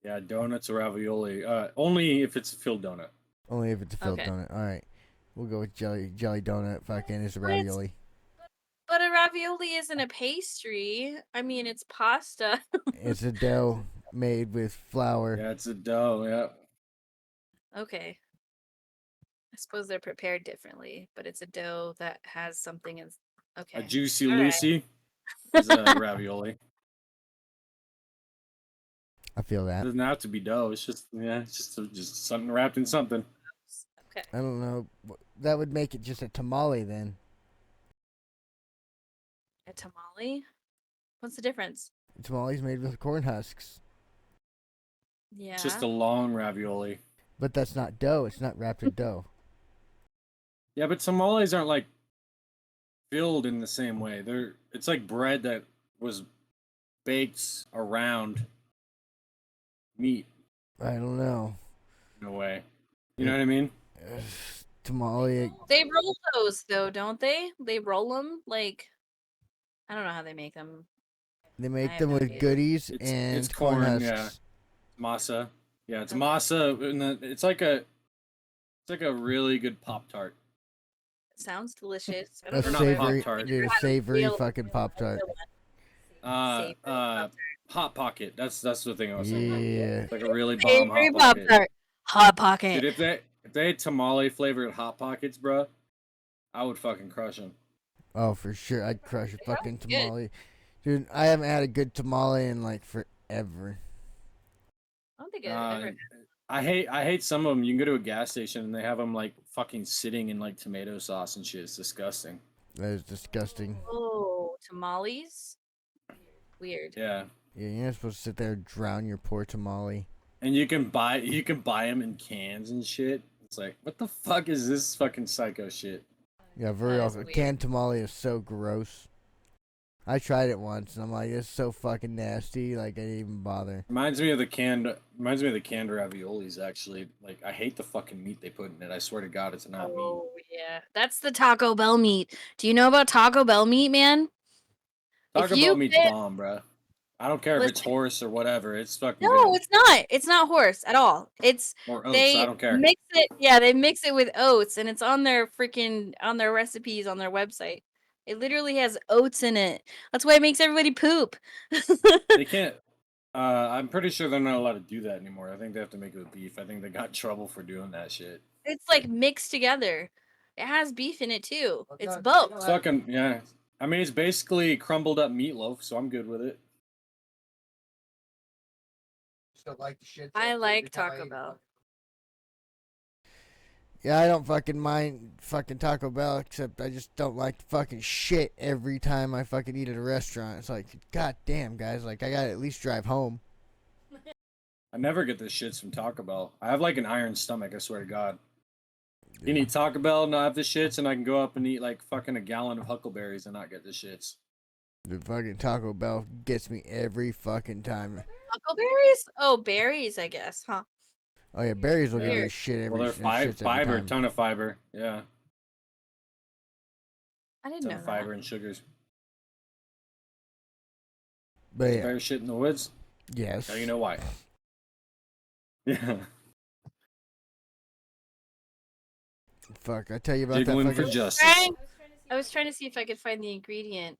Yeah, donuts or ravioli. Only if it's a filled donut. Only if it's a filled Okay. donut. All right, we'll go with jelly donut. Fucking is a But it's- ravioli. But a ravioli isn't a pastry. I mean, it's pasta. It's a dough made with flour. Yeah, it's a dough. Yeah. Okay. I suppose they're prepared differently, but it's a dough that has something in. Okay. A juicy All right. Lucy is a ravioli. I feel It that. doesn't have to be dough. It's just just something wrapped in something. Okay. I don't know. That would make it just a tamale then. A tamale? What's the difference? Tamale's made with corn husks, Yeah. It's just a long ravioli. but that's not dough. It's not wrapped in dough. Yeah, but tamales aren't like filled in the same way. It's like bread that was baked around meat I don't know. in a way. You know what I mean? Tamale. They roll those though, don't they? They roll them like I don't know how they make them. They I make have them no with idea. goodies It's- and it's corn corn, husks. yeah. Masa. Yeah, it's masa, and it's like a really good Pop Tart. It sounds delicious. I A don't Or know not if I've savory, Pop-Tart. dude, a had a savory real- fucking Pop Tart. Savory Pop-Tart. Hot Pocket. That's the thing I was saying. Yeah. It's like a really bomb Savory Hot Pocket. Pop-Tart. Hot Pocket. Dude, if they had tamale flavored Hot Pockets, bro, I would fucking crush them. Oh, for sure. I'd crush a fucking good. tamale. Dude, I haven't had a good tamale in like forever. I don't think I've ever. I hate some of them. You can go to a gas station and they have them like fucking sitting in like tomato sauce and shit. It's disgusting. That is disgusting. Oh, tamales. Weird. Yeah, Yeah, you're not supposed to sit there and drown your poor tamale. and you can buy them in cans and shit. It's like, what the fuck is this fucking psycho shit? Yeah, very That is often. weird. Canned tamale is so gross. I tried it once and I'm like, it's so fucking nasty. Like, I didn't even bother. Reminds me of the canned raviolis. Actually, like I hate the fucking meat they put in it. I swear to God, it's not meat. Oh yeah, that's the Taco Bell meat. Do you know about Taco Bell meat, man? Taco If you Bell meat's get- bomb, bro. I don't care if it's Listen. horse or whatever. It's fucking No, good. it's not. It's not horse at all. It's Or oats. they I don't care. mix it. Yeah, they mix it with oats, and it's on their recipes on their website. It literally has oats in it. That's why it makes everybody poop. They can't. I'm pretty sure they're not allowed to do that anymore. I think they have to make it with beef. I think they got in trouble for doing that shit. It's like mixed together. It has beef in it too. Well, It's God, both. you It's know, fucking yeah. I mean, it's basically crumbled up meatloaf, so I'm good with it. Just don't like the shit I that like every time Taco eat Bell. one. Yeah, I don't fucking mind fucking Taco Bell, except I just don't like fucking shit every time I fucking eat at a restaurant. It's like, god damn, guys, like I gotta at least drive home. I never get the shits from Taco Bell. I have like an iron stomach, I swear to God. You need Taco Bell, not have the shits, and I can go up and eat like fucking a gallon of Huckleberries and not get the shits. The fucking Taco Bell gets me every fucking time. Huckleberries? Oh, berries, I guess, huh? Oh yeah, berries will give you Weird. shit Well, they're shits every fiber, time. ton of fiber. Yeah, I didn't ton know of that. fiber and sugars. But yeah, Bear shit in the woods. yes. Now you know why. Yeah. Fuck, I tell you about Jiggling that for fucking. justice. I was trying to see if I could find the ingredient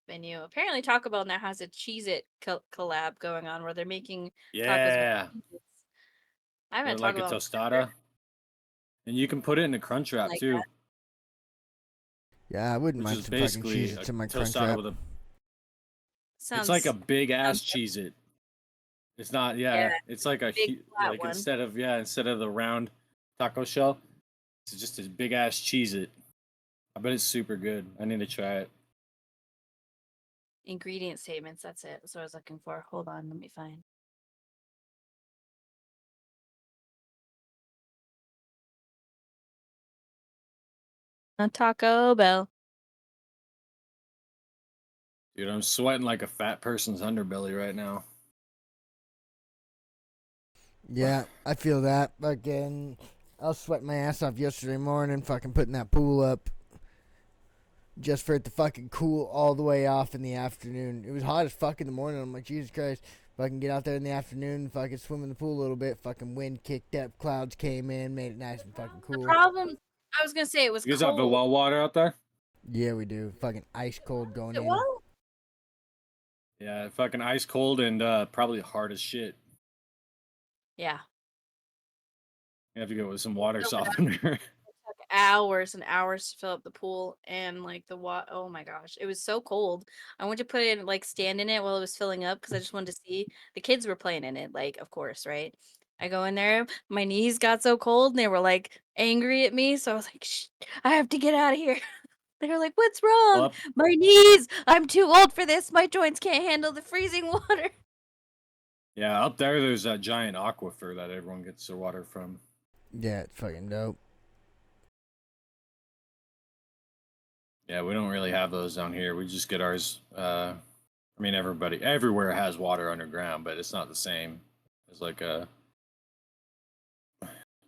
menu. Apparently, Taco Bell now has a Cheez-It collab going on where they're making tacos Yeah. with Cheez-Its. I Or haven't like Taco a Bell tostada. And you can put it in a crunch wrap like too, that. Yeah, I wouldn't which mind is some fucking basically cheese a to my crunch tostada wrap. with a. Sounds It's like a big ass sounds Cheez It. It's not, yeah, it's like a big flat like one. instead of the round taco shell, it's just a big ass Cheez It. I bet it's super good. I need to try it. Ingredient statements. That's it. That's what I was looking for. Hold on, let me find. A Taco Bell. Dude, I'm sweating like a fat person's underbelly right now. Yeah, I feel that. Fucking, I was sweating my ass off yesterday morning, fucking putting that pool up, just for it to fucking cool all the way off in the afternoon. It was hot as fuck in the morning. I'm like, Jesus Christ. Fucking get out there in the afternoon, fucking swim in the pool a little bit. Fucking wind kicked up, clouds came in, made it nice and fucking The cool. problem, I was gonna say it was You guys have the cold. well water out there? Yeah, we do. Fucking ice cold going It in. was. Yeah, fucking ice cold and probably hard as shit. Yeah. You have to go with some water Fill it up. softener. Took hours and hours to fill up the pool and like the water. Oh my gosh, it was so cold. I went to put it like stand in it while it was filling up because I just wanted to see. The kids were playing in it, like of course, right? I go in there, my knees got so cold and they were like angry at me, so I was like, Shh, I have to get out of here. They were like, "What's wrong? Well, My knees. I'm too old for this. My joints can't handle the freezing water." yeah, up there's that giant aquifer that everyone gets their water from. Yeah, it's fucking dope. Yeah, we don't really have those down here. We just get ours. I mean, everywhere has water underground, but it's not the same. It's like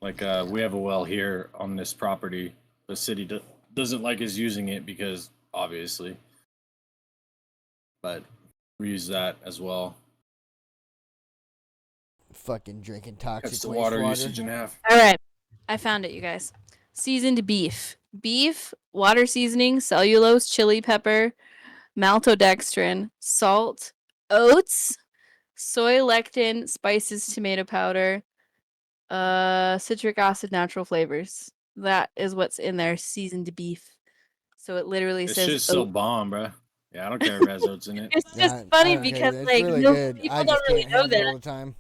we have a well here on this property. The city doesn't like us using it because obviously, but we use that as well. Fucking drinking toxic Cuts the wastewater. water usage in half. All right. I found it, you guys. Seasoned beef. Beef, water seasoning, cellulose, chili pepper, maltodextrin, salt, oats, soy lectin, spices, tomato powder, citric acid, natural flavors. That is what's in there, seasoned beef. So it literally This says shit's so oat. bomb, bro. Yeah, I don't care if it has oats in it. It's Yeah, just I funny don't care. because It's like really no good. people I don't just really can't know handle it all that. the time.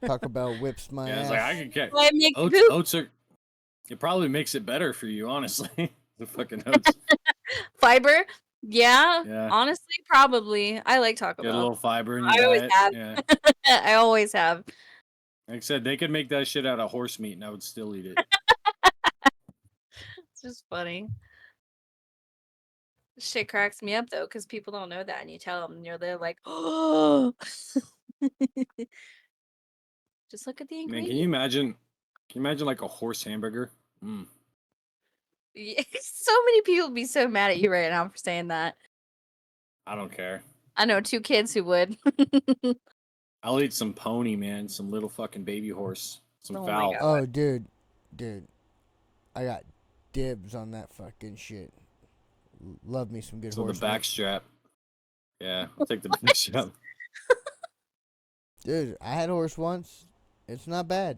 Taco Bell whips my Yeah, it's ass. like I can get Why make oats. poop? Oats are. It probably makes it better for you, honestly. The fucking oats. Fiber? Yeah, Yeah, honestly, probably. I like Taco get a Bell. little fiber in your I always diet. have. Yeah, I always have. like I said, they could make that shit out of horse meat, and I would still eat it. It's just funny. Shit cracks me up though, because people don't know that, and you tell them, and they're like, "Oh." Just look at the Man, can ingredients. you imagine? Can you imagine like a horse hamburger? Mm, So many people would be so mad at you right now for saying that. I don't care. I know 2 kids who would. I'll eat some pony, man. Some little fucking baby horse. Some Oh my fowl. God. Oh, dude, I got dibs on that fucking shit. Love me some good So the horse meat. backstrap. Yeah, I'll take the backstrap. Dude, I had a horse once. It's not bad.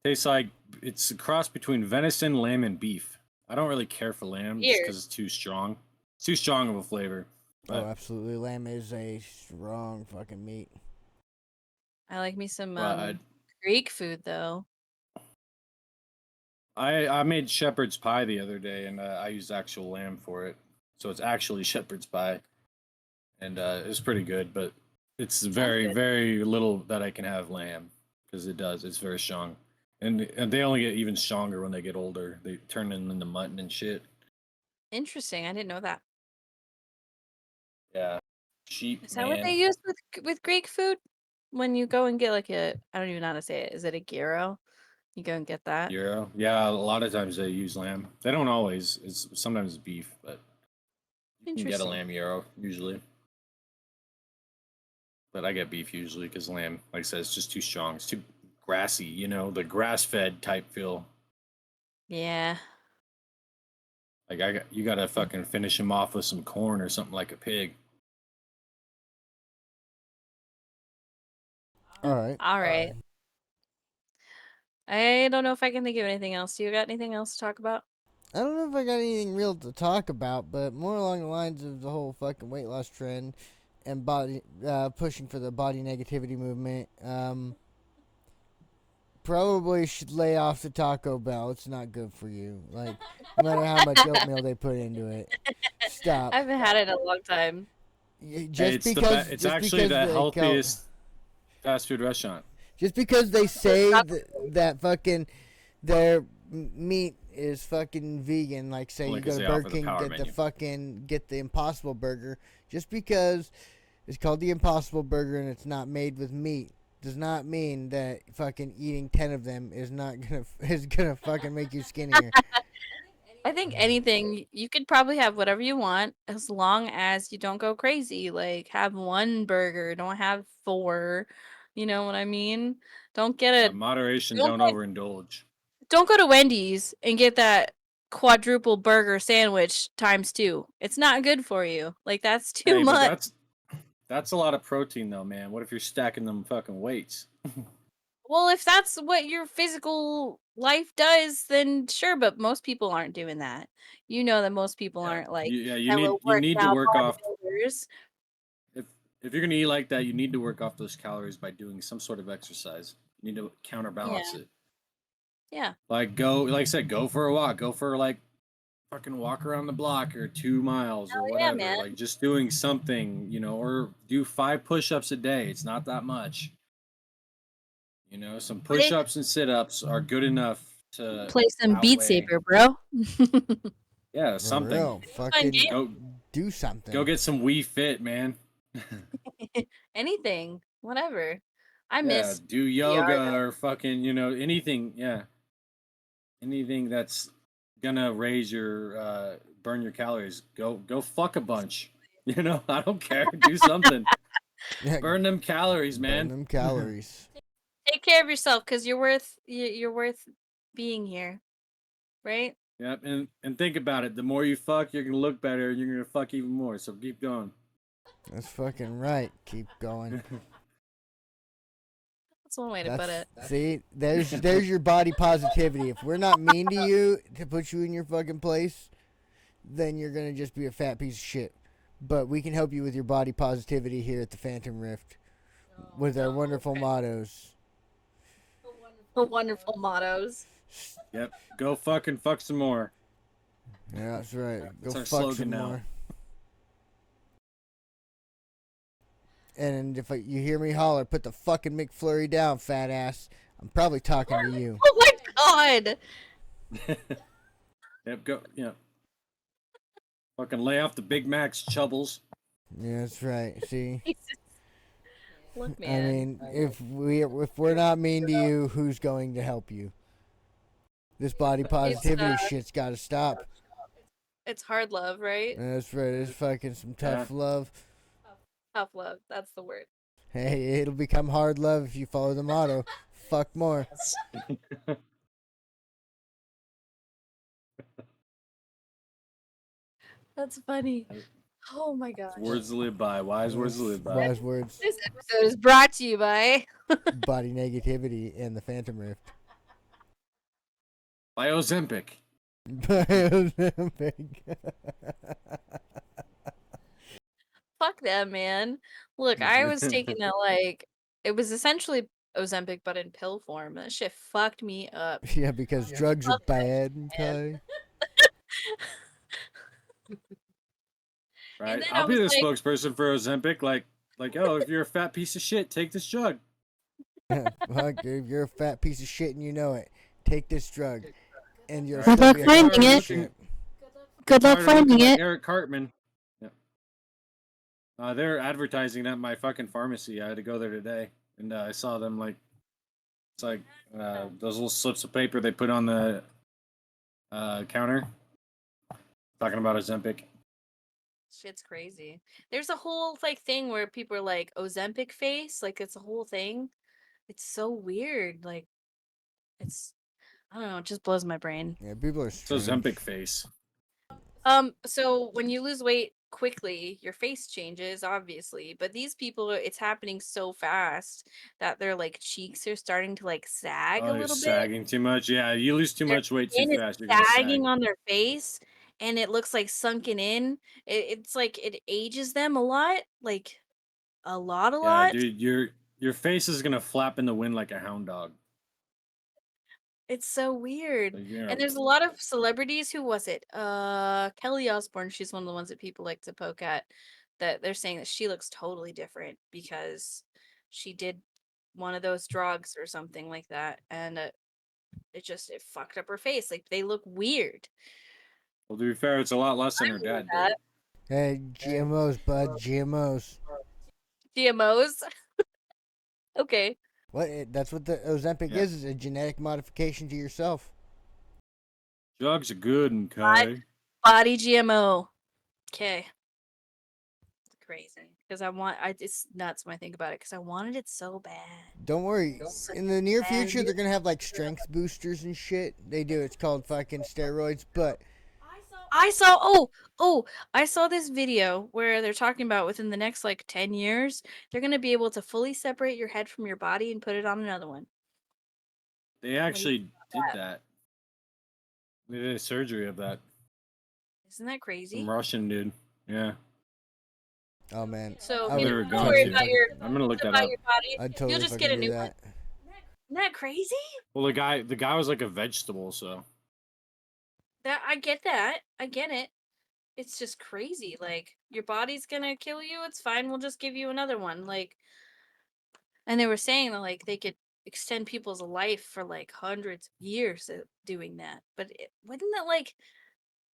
Tastes like it's a cross between venison, lamb, and beef. I don't really care for lamb just Weird. because it's too strong. It's too strong of a flavor. Oh, But absolutely. Lamb is a strong fucking meat. I like me some but Greek food though. I made shepherd's pie the other day, and I used actual lamb for it, so it's actually shepherd's pie, and it's pretty good. But it's very good. very little that I can have lamb because it's very strong, and they only get even stronger when they get older. They turn into mutton and shit. Interesting. I didn't know that. Yeah, sheep Is that what they man. use with Greek food? When you go and get like I don't even know how to say it. Is it a gyro? You go and get that. Gyro. Yeah, a lot of times they use lamb. They don't always. It's sometimes it's beef, but you can get a Interesting. lamb gyro usually. But I get beef usually because lamb, like I said, it's just too strong. It's too grassy, the grass-fed type feel. Yeah. Like you gotta fucking finish him off with some corn or something like a pig. All right. All right. I don't know if I can think of anything else. You got anything else to talk about? I don't know if I got anything real to talk about, but more along the lines of the whole fucking weight loss trend and body pushing for the body negativity movement. Probably should lay off the Taco Bell. It's not good for you. Like, no matter how much oatmeal they put into it, stop. I haven't had it in a long time. Just It's because, it's just actually because the they healthiest fast food restaurant. just because they say that fucking their meat is fucking vegan, like say Only you go 'cause to they Burger offer the King, power get the Impossible Burger, just because it's called the Impossible Burger and it's not made with meat, does not mean that fucking eating 10 of them is gonna fucking make you skinnier. I think anything you could probably have whatever you want as long as you don't go crazy. Like have one burger, don't have four. You know what I mean? Don't get Yeah, a moderation, don't don't get, overindulge. don't go to Wendy's and get that quadruple burger sandwich times 2. It's not good for you. Like that's too Hey, but much. that's a lot of protein though, man. What if you're stacking them fucking weights? Well, if that's what your physical life does, then sure, but most people aren't doing that. You know that most people Yeah, aren't like you that need will work to out work off bodybuilders. if you're gonna eat like that, you need to work off those calories by doing some sort of exercise. You need to counterbalance Yeah. it. Yeah. Like I said, go for a walk. Go for like fucking walk around the block or 2 miles or Oh yeah, whatever. man. Like just doing something, or do 5 push-ups a day. It's not that much. Some Play push-ups and sit-ups are good enough to play some Beat outweigh. Saber, bro. Yeah, For something. real, Fun fucking game. Go do something. go get some Wii Fit, man. Anything. Whatever. I Yeah, miss do VR yoga though. or fucking, anything. Yeah, anything that's gonna raise your burn your calories. Go fuck a bunch. I don't care. Do something. Burn them calories, Burn man. them calories. Take care of yourself because you're worth being here. Right? Yep, and think about it. The more you fuck, you're gonna look better, and you're gonna fuck even more. So keep going. That's fucking right. Keep going. That's one way to put it. See, there's your body positivity. If we're not mean to you to put you in your fucking place, then you're gonna just be a fat piece of shit. But we can help you with your body positivity here at the Phantom Rift with our wonderful mottos. The wonderful mottos. Yep, go fucking fuck some more. Yeah, that's right. Go That's our fuck slogan some now. more. And if you hear me holler, put the fucking McFlurry down, fat ass. I'm probably talking to you. Oh my god! Yep, go. Yep. Fucking lay off the Big Macs, chubbles. Yeah, that's right. See, Look, I man. mean, if we're not mean to you, who's going to help you? This body positivity shit's got to stop. It's hard love, right? That's right. It's fucking some tough love. Tough love. That's the word. Hey, it'll become hard love if you follow the motto. Fuck more. That's funny. Oh my gosh. Words to live by. Wise words to live by. Wise words. This episode is brought to you by Body negativity and the Phantom Rift. By Ozempic. fuck them, man. Look, I was taking it like it was essentially Ozempic, but in pill form. That shit fucked me up. Yeah, because drugs are Fuck that bad, man. okay? Right? then I I'll be was the like, spokesperson for Ozempic. Like, oh, if you're a fat piece of shit, take this drug. Fuck, if you're a fat piece of shit and you know it, take this drug, and you'll Right? Good still luck be a Get fat finding piece it. of shit. Good luck tired of looking finding like it. Eric Cartman. Yeah. They're advertising at my fucking pharmacy. I had to go there today, and I saw them like it's like those little slips of paper they put on the counter talking about Ozempic. Shit's crazy. There's a whole like thing where people are like Ozempic face, like it's a whole thing. It's so weird. Like it's I don't know, it just blows my brain. Yeah, people are It's strange. Ozempic face. So when you lose weight quickly, your face changes, obviously. But these people, it's happening so fast that their like cheeks are starting to like sag Oh, a you're little bit. sagging too much. Yeah, you lose too Their much weight too skin is fast. You're gonna sagging sag. on their face, and it looks like sunken in. It's like it ages them a lot, like a lot, a Yeah, lot. dude, your face is gonna flap in the wind like a hound dog. It's so weird. Like, you And know, there's a lot of celebrities. Who was it? Kelly Osbourne. She's one of the ones that people like to poke at. That they're saying that she looks totally different because she did one of those drugs or something like that, and it fucked up her face. Like they look weird. well, to be fair, it's a lot less than her I know dad that. did. Hey, GMOs, bud, GMOs. GMOs. Okay. That's what the Ozempic Yeah. is a genetic modification to yourself. Drugs are good and Body GMO. Okay. Crazy because it's nuts when I think about it because I wanted it so bad. Don't worry. So In the near bad. future, they're gonna have like strength boosters and shit. They do. It's called fucking steroids. But I saw this video where they're talking about within the next like 10 years, they're going to be able to fully separate your head from your body and put it on another one. They actually did that. They did a surgery of that. Isn't that crazy? Some Russian dude. Yeah. oh man, So, I you would know, were don't going worry to. about your I'm gonna look that about up. your body. I'd totally You'll just fucking get a do new that. one. Isn't that crazy? Well, the guy was like a vegetable, so That I get that. I get it. It's just crazy. Like your body's going to kill you. It's fine. We'll just give you another one. Like and they were saying that like they could extend people's life for like hundreds of years doing that. But wouldn't that like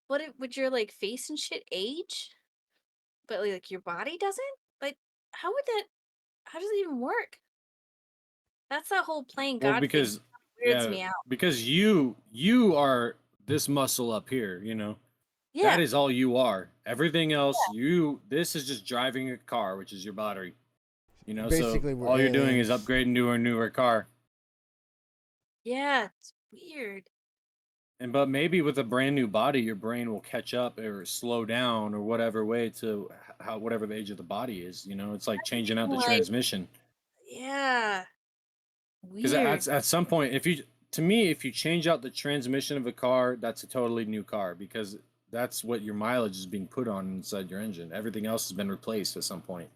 would your like face and shit age? But like your body doesn't? But how would that how does it even work? That's that whole playing well God thing because weirds me out. because you are this muscle up here, you know. Yeah. That is all you are. Everything else, this is just driving a car, which is your battery. You know, Basically, so we're all you're doing is aliens. upgrading to a newer car. Yeah, it's weird. But maybe with a brand new body, your brain will catch up or slow down or whatever way to how whatever the age of the body is. You know, it's like changing out the Like, transmission. yeah. Because Weird. at some point, to me, if you change out the transmission of a car, that's a totally new car because that's what your mileage is being put on inside your engine. Everything else has been replaced at some point.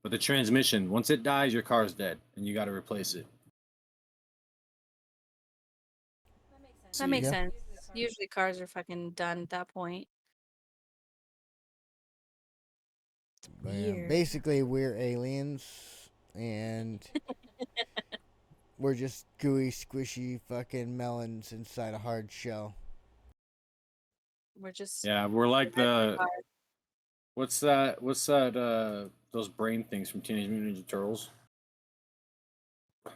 But the transmission, once it dies, your car is dead, and you got to replace it. That makes Yeah. sense. Usually cars are fucking done at that point. It's But, yeah, weird. basically, we're aliens, and we're just gooey, squishy fucking melons inside a hard shell. We're just Yeah, we're like what's that? What's that? Those brain things from Teenage Mutant Ninja Turtles.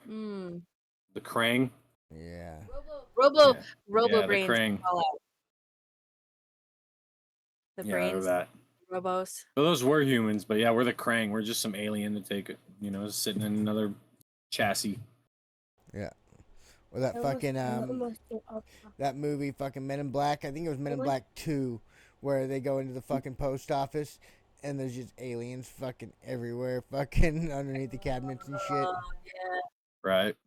mm. The Krang. Yeah. Robo The brains Krang. all out. The Yeah, brains, that. robos. But those were humans, but yeah, we're the Krang. We're just some alien that take it, you know, sitting in another chassis. Yeah. Or that fucking that movie fucking Men in Black. I think it was Men in Black 2, where they go into the fucking post office and there's just aliens fucking everywhere, fucking underneath the cabinets and shit. Yeah, Right.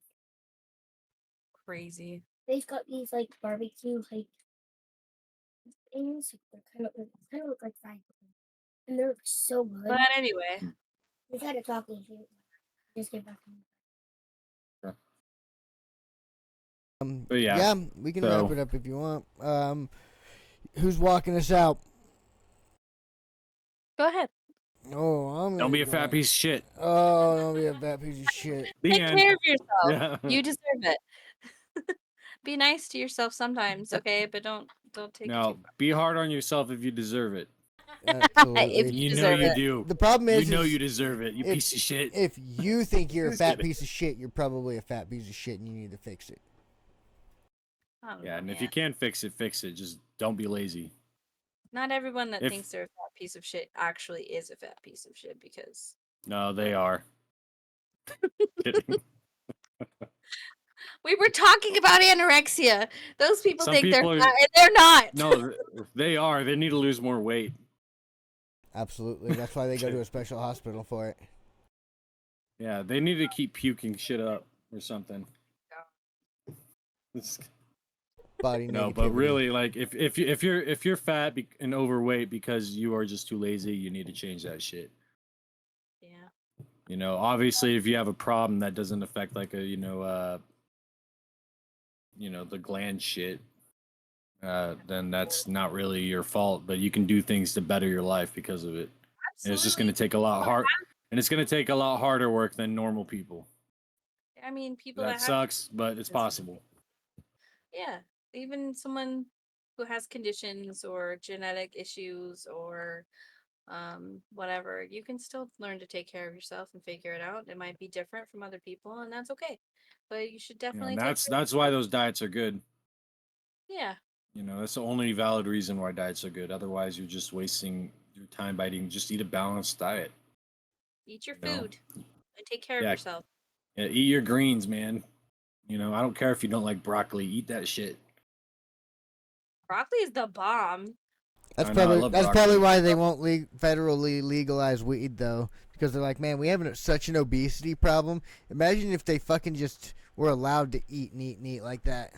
crazy. They've got these like barbecue like things. They're kind of look like fried chicken, and they're so good. But anyway, We tried to talk to you. Just get back to me. But yeah, we can so- wrap it up if you want. Who's walking us out? Go ahead. Oh, I'm don't gonna be a go. fat piece of shit. Oh, don't be a fat piece of shit. The Take end. care of yourself. Yeah. You deserve it. Be nice to yourself sometimes, okay? But don't take it Now, too be hard on yourself if you deserve it. far. Absolutely. If You know deserve you it. do. The problem You is, know is you deserve it, you if- piece of shit. if you think you're a Just fat kidding. piece of shit, you're probably a fat piece of shit, and you need to fix it. I don't Yeah, know, and if you man. can fix it, fix it. Just don't be lazy. Not everyone that if- thinks they're a fat piece of shit actually is a fat piece of shit because No, they are. Kidding. we were talking about anorexia. Those people Some think people they're are- fat and they're not. No, they are. They need to lose more weight. Absolutely. That's why they go to a special hospital for it. Yeah, they need to keep puking shit up or something. It's- Body No, but negativity. really, like if you're fat and overweight because you are just too lazy, you need to change that shit. Yeah. You know, obviously, if you have a problem that doesn't affect like a the gland shit, then that's not really your fault. But you can do things to better your life because of it. And it's just going to take a lot hard, and it's going to take a lot harder work than normal people. I mean, people That that have sucks, but it's possible. yeah, even someone who has conditions or genetic issues or whatever, you can still learn to take care of yourself and figure it out. It might be different from other people, and that's okay. But you should You know, definitely and take care that's why those diets are good. yeah. You know, that's the only valid reason why diets are good. Otherwise, you're just wasting your time by eating. Just eat a balanced diet. Eat your You know? food and take care of Yeah. yourself. Yeah, eat your greens, man. You know, I don't care if you don't like broccoli. Eat that shit. Broccoli is the bomb. That's I know, I probably love that's broccoli. probably why they won't federally legalize weed though, because they're like, man, we have such an obesity problem. Imagine if they fucking just were allowed to eat and eat and eat like that.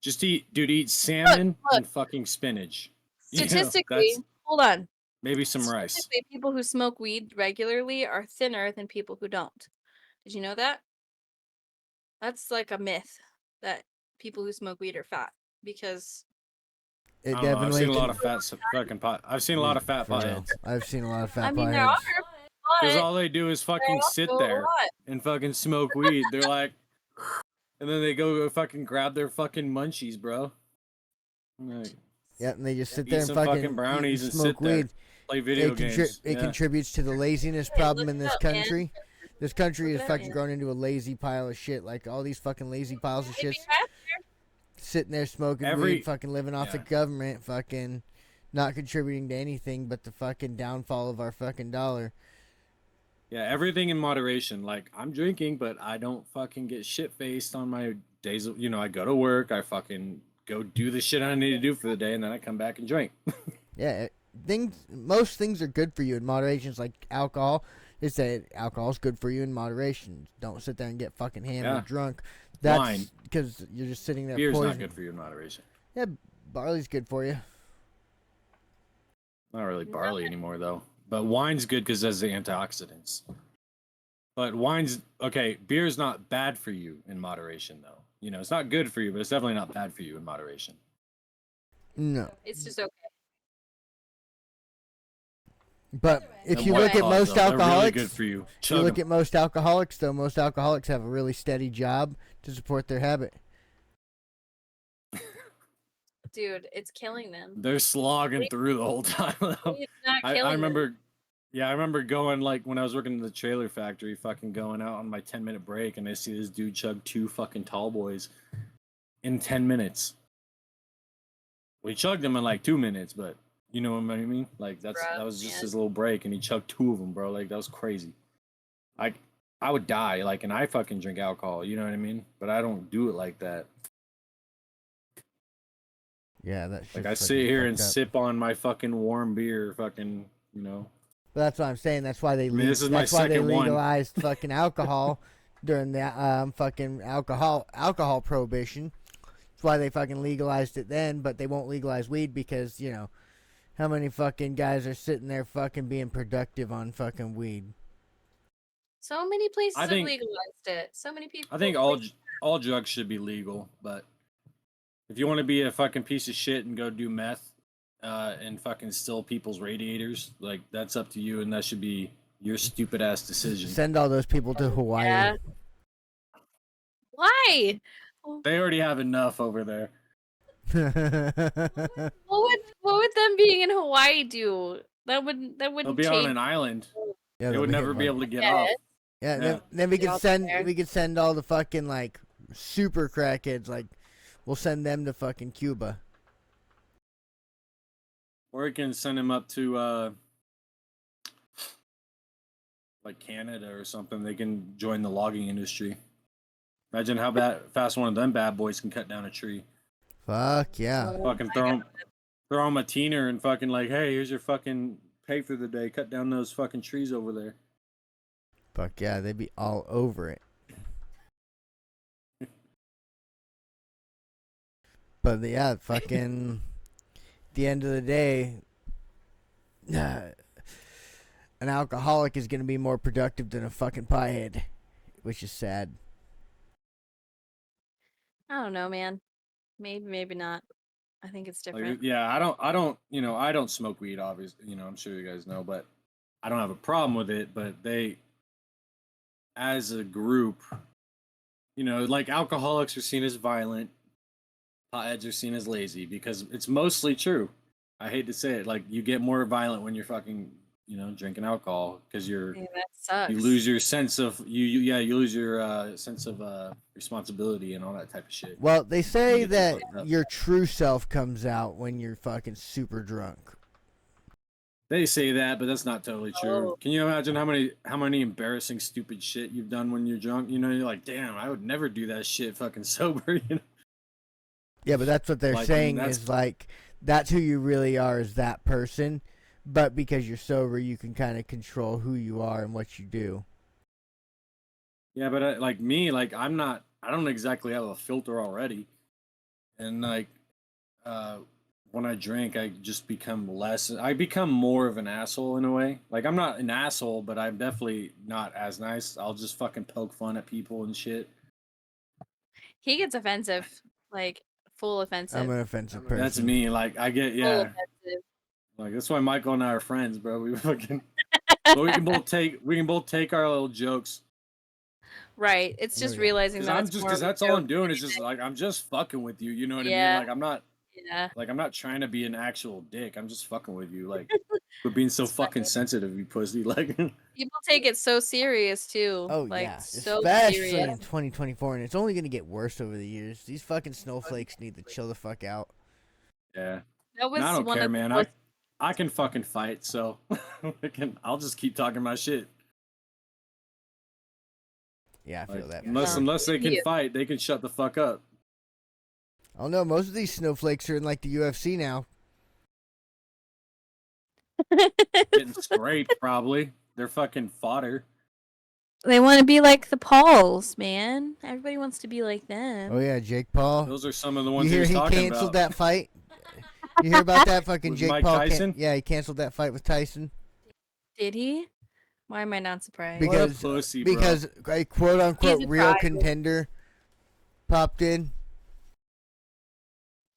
Just eat salmon look. and fucking spinach. You know, Statistically, that's- hold on. Maybe some rice. Statistically, people who smoke weed regularly are thinner than people who don't. Did you know that? That's like a myth that people who smoke weed are fat because It I don't know, I've definitely. seen a lot can- of fat fucking pot. I've seen a lot of fat For real. potheads. I've seen a lot of fat I mean there are, potheads. Because but all they do is fucking there are sit also a there lot. and fucking smoke weed. They're like, and then they go fucking grab their fucking munchies, bro. I'm like, Yep, and they just sit Eat there and some fucking fucking brownies eat and smoke sit there. weed. play video It, games. it Yeah. contributes to the laziness Hey, problem look in it this up, man. country. This country Look is it up, fucking man. grown into a lazy pile of shit. Like all these fucking lazy piles of If you shit have- sitting there smoking Every- weed, fucking living off the yeah. government, fucking not contributing to anything but the fucking downfall of our fucking dollar. Yeah, everything in moderation. Like I'm drinking, but I don't fucking get shit faced on my days. I go to work. I fucking go do the shit I need to do for the day, and then I come back and drink. Yeah, most things are good for you in moderation. It's like alcohol. They say alcohol's good for you in moderation. Don't sit there and get fucking hammered Yeah. drunk. Wine. That's because you're just sitting there. Beer's not poisoning. good for you in moderation. Yeah, barley's good for you. Not really barley anymore though. But wine's good because it has the antioxidants. But wine's okay. Beer's not bad for you in moderation though. You know, it's not good for you, but it's definitely not bad for you in moderation. No, It's just okay. but if And you White look at Claws, most though, they're really alcoholics, good for you. if you look at most alcoholics, though, most alcoholics have a really steady job to support their habit. Dude, it's killing them. They're slogging through the whole time. though. It's not I killing them. remember, yeah, I remember going like when I was working in the trailer factory, fucking going out on my 10-minute break, and I see this dude chug 2 fucking tall boys in 10 minutes. We chugged them in like 2 minutes, but you know what I mean? Like that Bruh, was just man. his little break, and he chugged 2 of them, bro. Like that was crazy. I would die, like, and I fucking drink alcohol. You know what I mean? But I don't do it like that. Yeah, that. Like shit's I fucking sit here and fucked up. sip on my fucking warm beer, fucking, you know. But that's what I'm saying. That's why they. mean, this is my that's why they second one. legalized fucking alcohol during the fucking alcohol prohibition. That's why they fucking legalized it then, but they won't legalize weed because how many fucking guys are sitting there fucking being productive on fucking weed? So many places I have think- legalized it. So many people. I think all all drugs should be legal, but if you want to be a fucking piece of shit and go do meth and fucking steal people's radiators, like that's up to you, and that should be your stupid ass decision. Send all those people to Hawaii. Yeah. Why? They already have enough over there. What would them being in Hawaii do? That wouldn't They'll be change. on an island. Yeah, They they'll would never hitting be one. able to get Yeah. off. Yeah, Yeah. then we Get could out send there. all the fucking like super crackheads, like we'll send them to fucking Cuba. Or we can send him up to like Canada or something. They can join the logging industry. Imagine how fast one of them bad boys can cut down a tree. Fuck yeah. Fucking throw him a teener and fucking like, hey, here's your fucking pay for the day. Cut down those fucking trees over there. Fuck yeah, they'd be all over it. But yeah, fucking at the end of the day, an alcoholic is gonna be more productive than a fucking piehead, which is sad. I don't know, man. Maybe not. I think it's Like, different. yeah, I don't, I don't smoke weed, obviously, I'm sure you guys know, but I don't have a problem with it. But they, as a group, like alcoholics are seen as violent, potheads are seen as lazy, because it's mostly true. I hate to say it, like you get more violent when you're fucking, drinking alcohol, because Yeah, that sucks. you lose your sense of you lose your sense of responsibility and all that type of shit. Well, they say You get that fucked up. your true self comes out when you're fucking super drunk. They say that, but that's not totally true. Oh. Can you imagine how many embarrassing stupid shit you've done when you're drunk? You're like, damn, I would never do that shit fucking sober. Yeah, but that's what they're Like, saying that's- is like that's who you really are, is that person. But because you're sober, you can kind of control who you are and what you do. Yeah, but like me, like I don't exactly have a filter already, and like when I drink, I just become I become more of an asshole in a way. Like I'm not an asshole, but I'm definitely not as nice. I'll just fucking poke fun at people and shit. He gets offensive, like full offensive. I'm an offensive person. That's me. Like I get Full yeah. offensive. Like that's why Michael and I are friends, bro. We fucking but we can both take our little jokes. Right. It's just yeah. realizing that it's more Because of a that's all I'm joke. doing is just like I'm just fucking with you. You know what I Yeah. mean? Like Yeah. I'm not trying to be an actual dick. I'm just fucking with you. Like we're being so It's fucking funny. sensitive, you pussy. Like People take it so serious too. Oh like, yeah, so especially serious. in 2024, and it's only gonna get worse over the years. These fucking snowflakes need to chill the fuck out. yeah. That was And I don't one care, of the man. most- I can fucking fight, so I'll just keep talking my shit. Yeah, I feel Like, that. unless they can You. fight, they can shut the fuck up. I don't know. Most of these snowflakes are in like the UFC now. Getting scraped, probably. They're fucking fodder. They want to be like the Pauls, man. Everybody wants to be like them. Oh yeah, Jake Paul. Those are some of the You ones hear he he was talking canceled about. that fight? You hear about that fucking With Jake Mike Paul? Tyson? Yeah, he canceled that fight with Tyson Did he? Why am I not surprised? What a because pussy, bro. because a quote unquote He's a real child. contender popped in.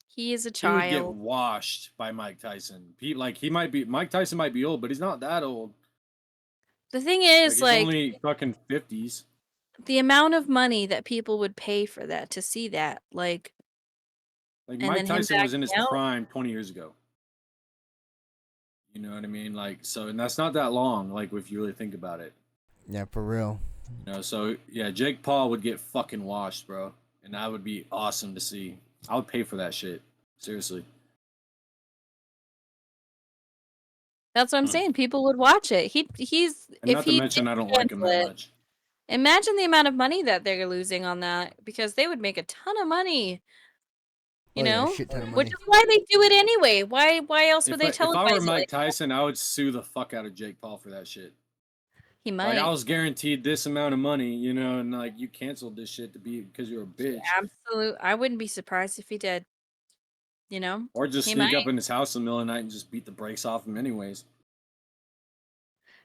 He is a He would get child. washed by Mike Tyson. Mike Tyson might be old, but he's not that old. The thing Like, is, he's like, only fucking 50s. the amount of money that people would pay for that to see that, like, Like And Mike then him Tyson was in his backing out? prime 20 years ago. You know what I mean? Like, so, and that's not that long. Like, if you really think about it, Yeah, for real. So yeah, Jake Paul would get fucking washed, bro, and that would be awesome to see. I would pay for that shit. Seriously. that's what I'm Hmm. saying. People would watch it. He's And if not to he mention, did I don't like him cancel that it, much. Imagine the amount of money that they're losing on that, because they would make a ton of money. You Oh, yeah, know, shit ton of which money. is why they do it anyway. Why else would they If televise I were it Mike like that? Tyson, I would sue the fuck out of Jake Paul for that shit. He Like, might. I was guaranteed this amount of money, and like you canceled this shit because you're a bitch, Absolute. I wouldn't be surprised if he did. You know, or just he sneak might. up in his house in the middle of the night and just beat the brakes off him, anyways.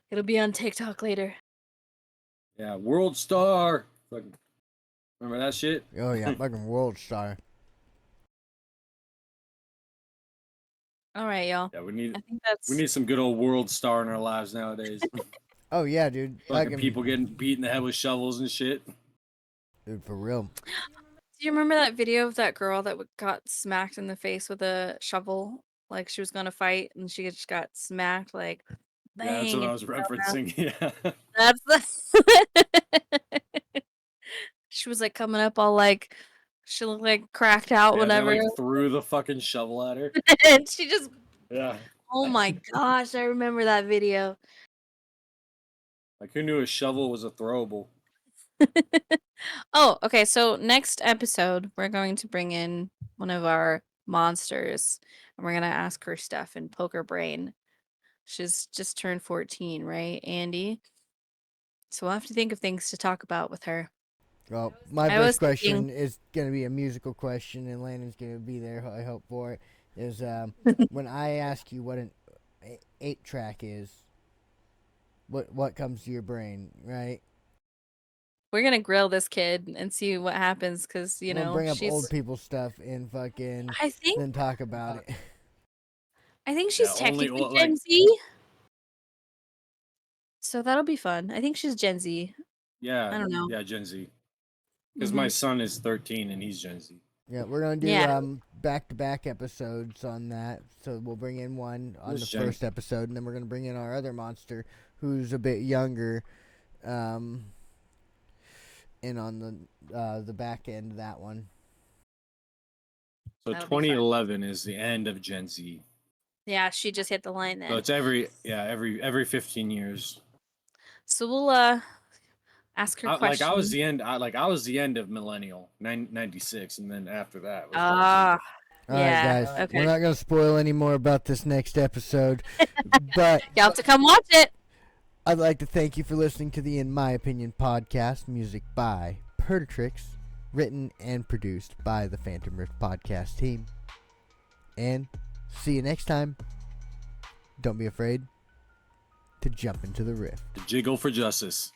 It'll be on TikTok later. Yeah, world star. Fucking Remember that shit? Oh yeah, fucking World Star. All right, y'all. Yeah, I think we that's need some good old World Star in our lives nowadays. Oh yeah, dude. Fucking Fucking people getting beat in the head with shovels and shit. dude, for real. Do you remember that video of that girl that got smacked in the face with a shovel? Like she was gonna fight and she just got smacked like Yeah, that's what bang. I And was she fell down. referencing. Yeah. That's the She was like coming up all like she looked like cracked out, Yeah, they whatever. like threw the fucking shovel at her. And she just Yeah. oh my gosh, I remember that video. Like who knew a shovel was a throwable? Oh, okay. So next episode, we're going to bring in one of our monsters, and we're gonna ask her stuff and poke her brain. She's just turned 14, right, Andy? So we'll have to think of things to talk about with her. Well, my I was first question thinking, is gonna be a musical question, and Landon's gonna be there. I hope for it. Is when I ask you what an 8-track is, what comes to your brain, right? we're gonna grill this kid and see what happens, because you We'll know bring up old she's. people stuff and fucking I think then talk about it. she's Yeah, only technically like Gen Z, so that'll be fun. I think she's Gen Z. I don't know. yeah, Gen Z. Because my Hmm. son is 13 and he's Gen Z. Yeah, we're gonna do Yeah. back-to-back episodes on that. So we'll bring in one on Who's the Gen- first episode, and then we're gonna bring in our other monster, who's a bit younger, in on the back end of that one. So That'll be fun. 2011 is the end of Gen Z. Yeah, she just hit the line So then. it's every 15 years. So we'll ask her I questions. was the end. I was the end of millennial 96, and then after that was Ah, All right, yeah. guys, Okay. we're not gonna spoil any more about this next episode, but Y'all have to come watch it. I'd like to thank you for listening to the In My Opinion podcast, music by Perdatrix, written and produced by the Phantom Rift podcast team. And see you next time. Don't be afraid to jump into the rift. Jiggle for justice.